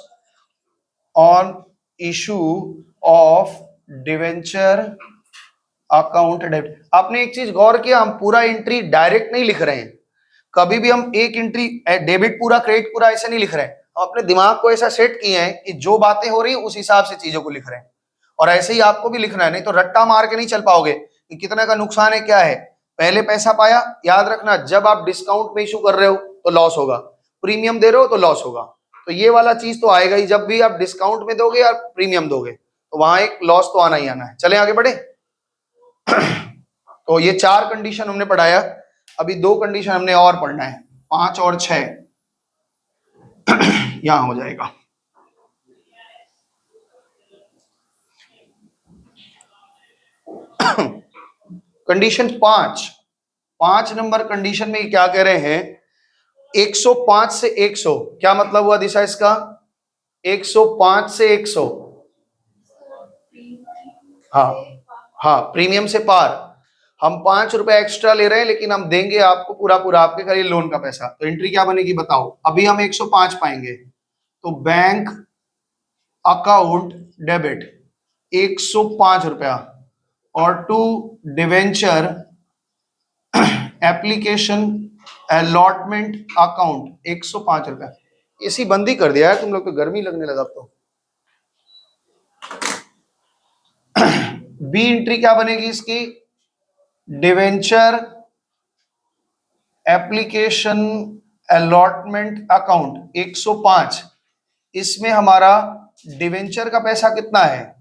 on issue of debenture account debit. आपने एक चीज गौर किया, हम पूरा एंट्री डायरेक्ट नहीं लिख रहे हैं। कभी भी हम एक एंट्री डेबिट पूरा क्रेडिट पूरा ऐसे नहीं लिख रहे हैं। हम अपने दिमाग को ऐसा सेट किए हैं कि जो बातें हो रही है उस हिसाब से चीजों को लिख रहे हैं, और ऐसे ही आपको भी लिखना है, नहीं तो रट्टा मार के नहीं चल पाओगे कि कितने का नुकसान है क्या है। पहले पैसा पाया, याद रखना जब आप डिस्काउंट में इशू कर रहे हो तो लॉस होगा, प्रीमियम दे रहे हो तो लॉस होगा। तो ये वाला चीज तो आएगा ही, जब भी आप डिस्काउंट में दोगे या प्रीमियम दोगे तो वहां एक लॉस तो आना ही आना है। चले आगे बढ़े। तो ये 4 कंडीशन हमने पढ़ाया, अभी 2 कंडीशन हमने और पढ़ना है, 5 और 6 यहां हो जाएगा। कंडीशन 5 नंबर कंडीशन में क्या कह रहे हैं? 105 से 100, क्या मतलब हुआ दिशा इसका? 105 से 100, हाँ हाँ, प्रीमियम से पार। हम 5 रुपए एक्स्ट्रा ले रहे हैं, लेकिन हम देंगे आपको पूरा पूरा आपके करिए लोन का पैसा। तो एंट्री क्या बनेगी बताओ? अभी हम 105 पाएंगे, तो बैंक अकाउंट डेबिट 105 रुपया, और to debenture application allotment account 105 रुपया। इसी बंद ही कर दिया है तुम लोग को, गर्मी लगने लगा। तो बी एंट्री क्या बनेगी इसकी? Debenture application allotment account 105। इसमें हमारा डिवेंचर का पैसा कितना है?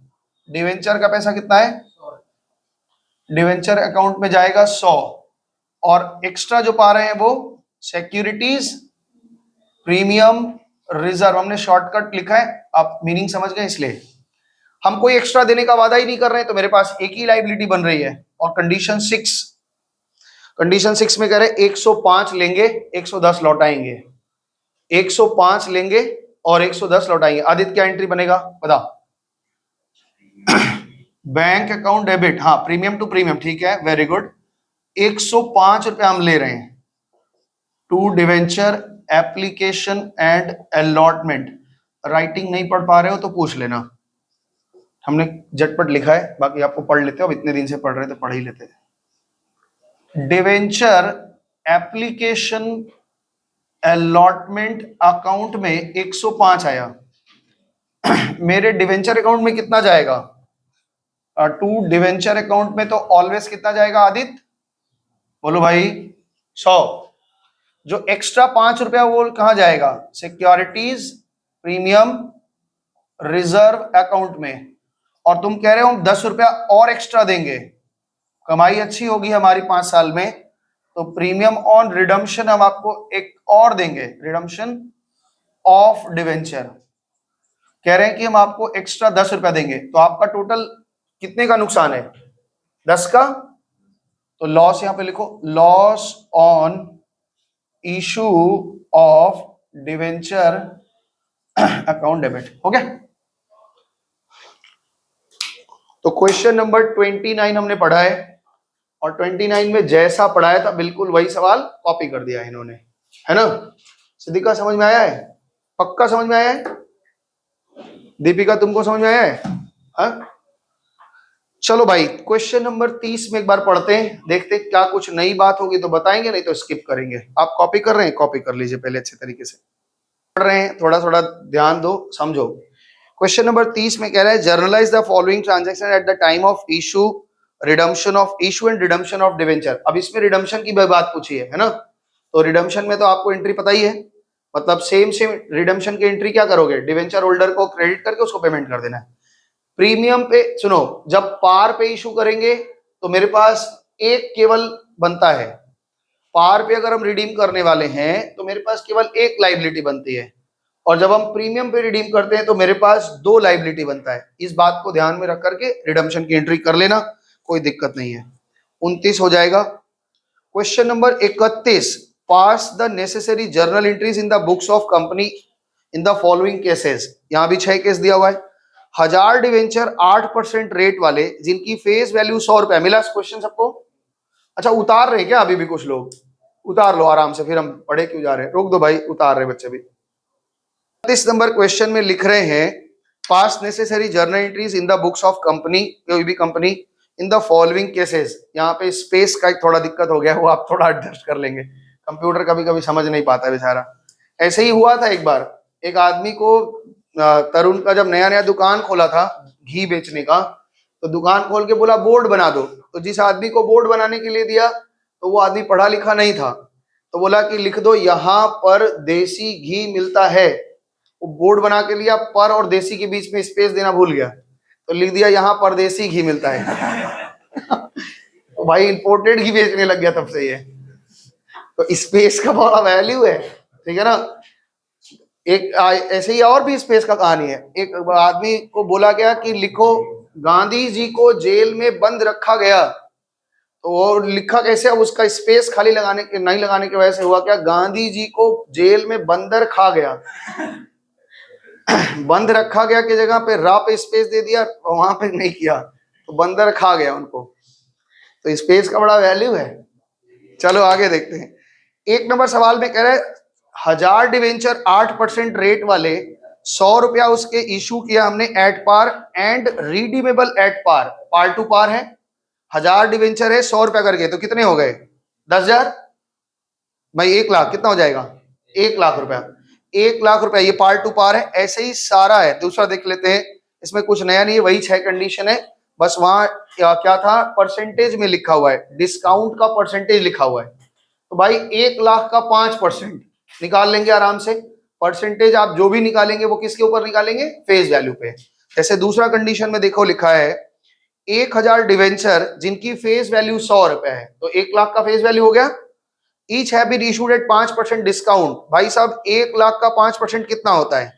डिवेंचर का पैसा कितना है? डिवेंचर अकाउंट में जाएगा 100, और एक्स्ट्रा जो पा रहे हैं वो सिक्योरिटीज प्रीमियम रिजर्व। हमने शॉर्टकट लिखा है, आप मीनिंग समझ गए, इसलिए हम कोई एक्स्ट्रा देने का वादा ही नहीं कर रहे हैं। तो मेरे पास एक ही लायबिलिटी बन रही है। और कंडीशन 6 में कह रहे हैं 105 लेंगे 110 लौटाएंगे, 105 लेंगे और 110 लौटाएंगे। आदित्य क्या एंट्री बनेगा बता? बैंक अकाउंट डेबिट, हाँ प्रीमियम टू प्रीमियम, ठीक है, वेरी गुड। 105 रुपए हम ले रहे हैं to debenture application and allotment. Writing नहीं पढ़ पा रहे हो तो पूछ लेना, हमने झटपट लिखा है, बाकी आपको पढ़ लेते हो। अब इतने दिन से पढ़ रहे तो पढ़ ही लेते हैं। डिवेंचर एप्लीकेशन अलॉटमेंट अकाउंट में 105 आया। मेरे डिवेंचर अकाउंट में कितना जाएगा? टू डिवेंचर अकाउंट में तो ऑलवेज कितना जाएगा आदित्य? बोलो भाई 100। जो एक्स्ट्रा 5 रुपया वो कहां जाएगा? सिक्योरिटीज प्रीमियम रिजर्व अकाउंट में। और तुम कह रहे हो हम 10 रुपया और एक्स्ट्रा देंगे, कमाई अच्छी होगी हमारी 5 साल में, तो प्रीमियम ऑन रिडम्पशन हम आपको एक और देंगे, रिडम्पशन ऑफ डिवेंचर। कह रहे हैं कि हम आपको एक्स्ट्रा 10 रुपया देंगे, तो आपका टोटल कितने का नुकसान है? 10 का। तो लॉस यहां पे लिखो, loss on issue of debenture account debit. हो गया। तो क्वेश्चन नंबर 29 हमने पढ़ा है, और 29 में जैसा पढ़ाया था बिल्कुल वही सवाल कॉपी कर दिया है इन्होंने, है ना? सिद्धिका समझ में आया है? पक्का समझ में आया है? दीपिका तुमको समझ में आया है? हाँ चलो भाई, क्वेश्चन नंबर 30 में एक बार पढ़ते हैं, देखते हैं क्या कुछ नई बात होगी तो बताएंगे, नहीं तो स्किप करेंगे। आप कॉपी कर रहे हैं, कॉपी कर लीजिए पहले अच्छे तरीके से। पढ़ रहे हैं, थोड़ा थोड़ा ध्यान दो, समझो। क्वेश्चन नंबर 30 में कह रहा है generalized the following transaction at the time of issue redemption of issue and redemption of debenture. अब इसमें रिडम्पशन की बात पूछी है ना? तो रिडम्पशन में तो आपको एंट्री पता ही है, मतलब सेम रिडम्पशन की एंट्री क्या करोगे? डिवेंचर होल्डर को क्रेडिट करके उसको पेमेंट कर देना है। प्रीमियम पे सुनो, जब पार पे इशू करेंगे तो मेरे पास एक केवल बनता है। पार पे अगर हम रिडीम करने वाले हैं तो मेरे पास केवल एक लाइबिलिटी बनती है, और जब हम प्रीमियम पे रिडीम करते हैं तो मेरे पास दो लाइबिलिटी बनता है। इस बात को ध्यान में रख करके रिडम्पशन की एंट्री कर लेना, कोई दिक्कत नहीं है। 29 हो जाएगा। Question number 31, pass the necessary journal entries in the books of company in the following cases. यहां भी 6 केस दिया हुआ है। 1000 डिवेंचर 8% रेट वाले जिनकी फेस वैल्यू 100 रुपए। मिला क्वेश्चन सबको? अच्छा, उतार रहे क्या अभी भी कुछ लोग? उतार लो आराम से, फिर हम पढ़े क्यों जा रहे हैं। रोक दो भाई, उतार रहे बच्चे भी। 30 नंबर क्वेश्चन में लिख रहे हैं पास necessary journal entries in the books of company, कोई भी company, in the following cases. यहाँ पे स्पेस का एक थोड़ा दिक्कत हो गया, वो आप थोड़ा एडजस्ट कर लेंगे, कंप्यूटर कभी कभी समझ नहीं पाता बेचारा। ऐसे ही हुआ था एक बार, एक आदमी को, तरुण का जब नया नया दुकान खोला था घी बेचने का, तो दुकान खोल के बोला बोर्ड बना दो। तो जिस आदमी को बोर्ड बनाने के लिए दिया तो वो आदमी पढ़ा लिखा नहीं था, तो बोला कि लिख दो यहाँ पर देसी घी मिलता है। वो बोर्ड बना के लिया, पर और देसी के बीच में स्पेस देना भूल गया, तो लिख दिया यहाँ परदेसी घी मिलता है। तो भाई इंपोर्टेड घी बेचने लग गया तब से ये। तो स्पेस का बड़ा वैल्यू है, ठीक है ना। एक ऐसे ही और भी स्पेस का कहानी है। एक आदमी को बोला गया कि लिखो गांधी जी को जेल में बंद रखा गया, तो वो लिखा कैसे? अब उसका स्पेस खाली लगाने के नहीं लगाने की वजह से हुआ क्या, गांधी जी को जेल में बंदर खा गया। बंद रखा गया की जगह पे रा पे स्पेस दे दिया, वहां पे नहीं किया, तो बंदर खा गया उनको। तो स्पेस का बड़ा वैल्यू है। चलो आगे देखते हैं। 1 नंबर सवाल में कह रहे 1000 डिवेंचर 8% रेट वाले 100 रुपया उसके इशू किया हमने at par and redeemable at par. Par to par है, 1000 डिवेंचर है 100 रुपया करके, तो कितने हो गए? 10,000 भाई, 1 लाख कितना हो जाएगा? 1 लाख रुपया। 1 लाख रुपया, ये पार टू पार है। ऐसे ही सारा है। दूसरा देख लेते हैं, इसमें कुछ नया नहीं है, वही 6 कंडीशन है, बस वहां क्या था, परसेंटेज में लिखा हुआ है, डिस्काउंट का परसेंटेज लिखा हुआ है। तो भाई 1 लाख का 5% निकाल लेंगे आराम से। परसेंटेज आप जो भी निकालेंगे वो किसके ऊपर निकालेंगे? फेस वैल्यू पे। जैसे दूसरा कंडीशन में देखो लिखा है 1000 डिवेंचर जिनकी फेस वैल्यू 100 रुपए है, तो 1 लाख का फेस वैल्यू हो गया। Each have been issued at 5% discount. भाई साहब 1 लाख का 5% कितना होता है?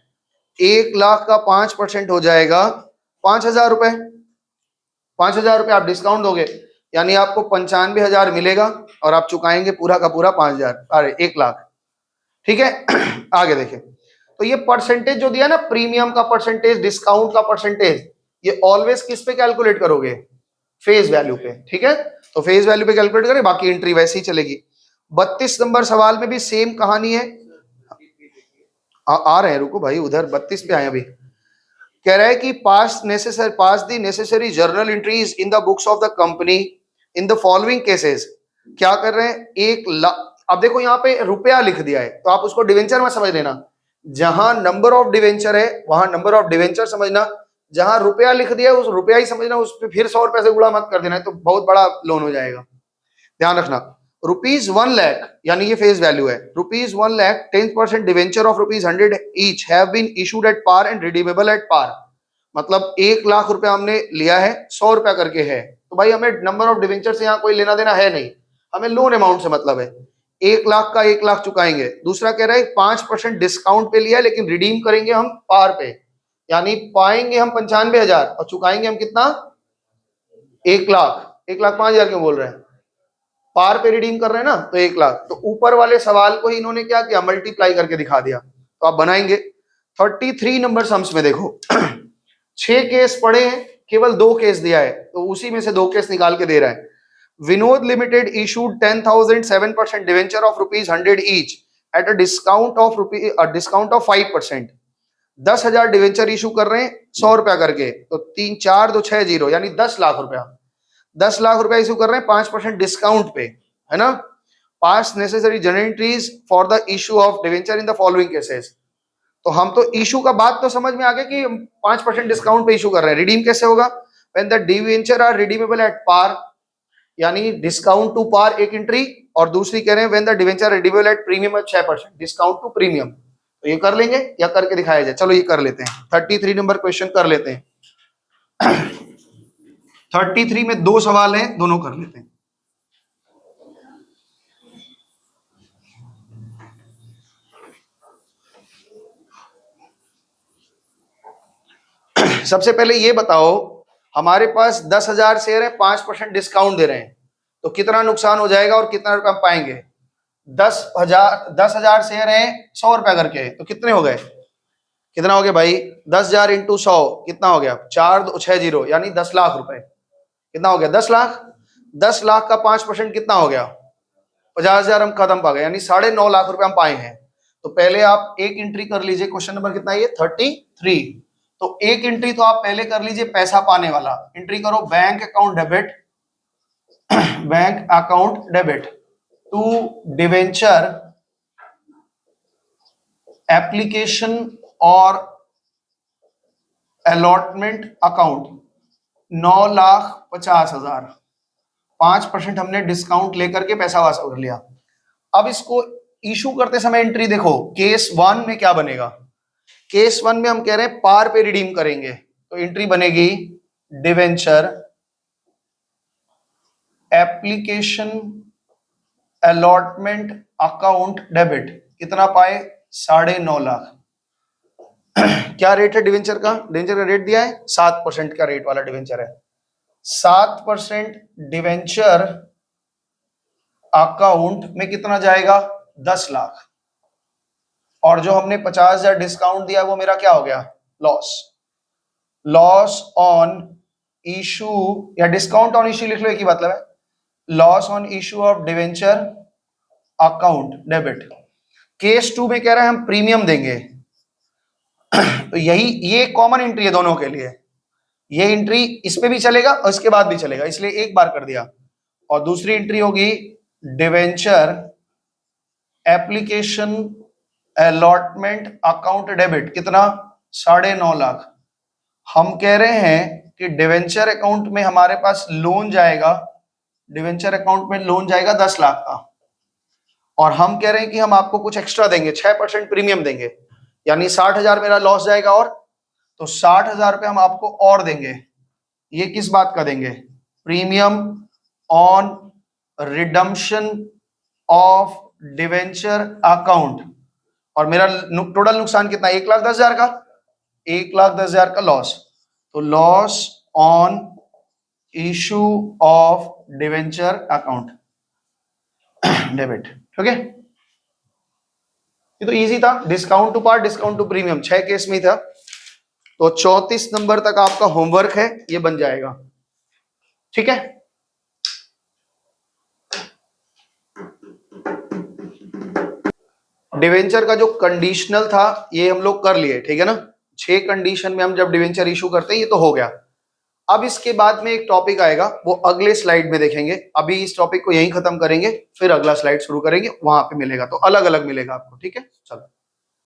1 लाख का 5% हो जाएगा 5,000 रुपए। 5,000 रुपए आप डिस्काउंट दोगे, यानी आपको 95,000 मिलेगा, और आप चुकाएंगे पूरा का पूरा 5,000, अरे 1 लाख। ठीक है। आगे देखें, तो ये परसेंटेज जो दिया ना, प्रीमियम का परसेंटेज, डिस्काउंट का परसेंटेज, ये ऑलवेज किस पे कैलकुलेट करोगे? फेस वैल्यू पे। ठीक है, तो फेस वैल्यू पे कैलकुलेट करें, बाकी एंट्री वैसे ही चलेगी। 32 नंबर सवाल में भी सेम कहानी है। आ रहे हैं, रुको भाई, उधर 32 पे आए अभी। कह रहा है कि pass the necessary journal entries in the books of the company in the following cases. क्या कर रहे हैं? 1 लाख। अब देखो यहाँ पे रुपया लिख दिया है, तो आप उसको डिवेंचर में समझ लेना। जहां नंबर ऑफ डिवेंचर है वहां नंबर ऑफ डिवेंचर समझना, जहां रुपया लिख दिया है उस रुपया ही समझना, उस पर फिर 100 रुपए से गुणा मत कर देना, तो बहुत बड़ा लोन हो जाएगा। ध्यान रखना। ₹1 लाख, यानी ये फेस वैल्यू है। ₹1 lakh 10% debenture of ₹100 each have been issued at par and redeemable at par. मतलब 1 लाख रुपया हमने लिया है, 100 रुपया करके है, तो भाई हमें नंबर ऑफ डिवेंचर से यहाँ कोई लेना देना है नहीं, हमें लोन अमाउंट से मतलब है। 1 लाख का 1 लाख चुकाएंगे। दूसरा कह रहा है 5% डिस्काउंट पे लिया, लेकिन रिडीम करेंगे हम पार पे, यानी पाएंगे हम 95,000 और चुकाएंगे हम कितना? 1 लाख। 1 लाख 5,000 क्यों बोल रहे हैं? पार पे रिडीम कर रहे हैं ना, तो 1 लाख। तो ऊपर वाले सवाल को ही इन्होंने क्या किया? मल्टीप्लाई करके दिखा दिया। तो आप बनाएंगे। 33 नंबर सम्स में देखो 6 केस पढ़े हैं, केवल 2 केस दिया है, तो उसी में से 2 केस निकाल के दे रहा है। Vinod limited issued 10,000 7% debenture of ₹100 each at a discount of 5%। 10,000 debenture issue कर रहे हैं 100 रुपया करके, तो 3 4 2 6 0, यानी 10 लाख रुपया। 10 लाख रुपया इशू कर रहे हैं 5% डिस्काउंट पे, है ना। पास necessary journal entries for the issue of debenture in the following cases. तो हम तो इशू का बात तो समझ में आ गया कि 5% डिस्काउंट पे इशू कर रहे हैं। रिडीम कैसे होगा? When the debenture are redeemable at par, यानी डिस्काउंट टू पार एक एंट्री, और दूसरी कह रहे हैं when the debenture redeemable at premium 6%, discount to premium. तो ये कर लेंगे या करके दिखाया जाए? चलो ये कर लेते हैं। 33 नंबर क्वेश्चन कर लेते हैं। 33 में 2 सवाल हैं, दोनों कर लेते हैं। सबसे पहले ये बताओ, हमारे पास 10,000 शेयर है, 5% डिस्काउंट दे रहे हैं, तो कितना नुकसान हो जाएगा और कितना रुपया हम पाएंगे? 10,000 शेयर है 100 रुपया करके, तो कितने हो गए? कितना हो गया भाई? 10,000 इंटू 100 कितना हो गया? 4,260 यानी 10 लाख रुपए। कितना हो गया? 10 लाख। 10 लाख का 5% कितना हो गया? 50,000 हम खत्म पा गए, यानी 9.5 लाख रुपए हम पाए हैं। तो पहले आप एक एंट्री कर लीजिए, क्वेश्चन नंबर कितना है ये? 33। तो एक एंट्री तो आप पहले कर लीजिए पैसा पाने वाला। एंट्री करो bank account debit, bank account debit to debenture application और अलॉटमेंट अकाउंट 9,50,000। 5% हमने डिस्काउंट लेकर के पैसा वसूल कर लिया। अब इसको इशू करते समय एंट्री देखो, केस 1 में क्या बनेगा? केस 1 में हम कह रहे हैं पार पे रिडीम करेंगे, तो एंट्री बनेगी debenture application allotment account debit. कितना पाए? 9.5 लाख। क्या रेट है डिवेंचर का? डिवेंचर का रेट दिया है 7% का रेट वाला डिवेंचर है। 7% डिवेंचर अकाउंट में कितना जाएगा? 10 लाख। और जो हमने 50,000 डिस्काउंट दिया वो मेरा क्या हो गया? लॉस। लॉस ऑन इशू या डिस्काउंट ऑन इशू लिख लो, एक ही मतलब है। Loss on issue of debenture account debit. Case 2 में कह रहा है हम प्रीमियम देंगे, तो ये कॉमन एंट्री है दोनों के लिए। ये एंट्री इस पे भी चलेगा और इसके बाद भी चलेगा, इसलिए एक बार कर दिया। और दूसरी एंट्री होगी debenture application allotment account debit. कितना? 9.5 लाख। हम कह रहे हैं कि डिवेंचर अकाउंट में हमारे पास लोन जाएगा, डिवेंचर अकाउंट में लोन जाएगा 10 लाख का, और हम कह रहे हैं कि हम आपको कुछ एक्स्ट्रा देंगे, 6% प्रीमियम देंगे, यानी 60,000 मेरा लॉस जाएगा। और तो 60,000 रुपये हम आपको और देंगे। ये किस बात का देंगे? Premium on redemption of debenture account. और मेरा टोटल नुकसान कितना? 1,10,000 का। 1,10,000 का लॉस। तो loss on issue of debenture account debit. ठीक है, ये तो इजी था। Discount to par, discount to premium, 6 case में था। तो 34 नंबर तक आपका होमवर्क है, ये बन जाएगा। ठीक है, डिवेंचर का जो कंडीशनल था ये हम लोग कर लिए, ठीक है ना। 6 कंडीशन में हम जब डिवेंचर इशू करते हैं, ये तो हो गया। अब इसके बाद में एक टॉपिक आएगा, वो अगले स्लाइड में देखेंगे। अभी इस टॉपिक को यहीं खत्म करेंगे, फिर अगला स्लाइड शुरू करेंगे, वहां पे मिलेगा, तो अलग अलग मिलेगा आपको। ठीक है, चलो।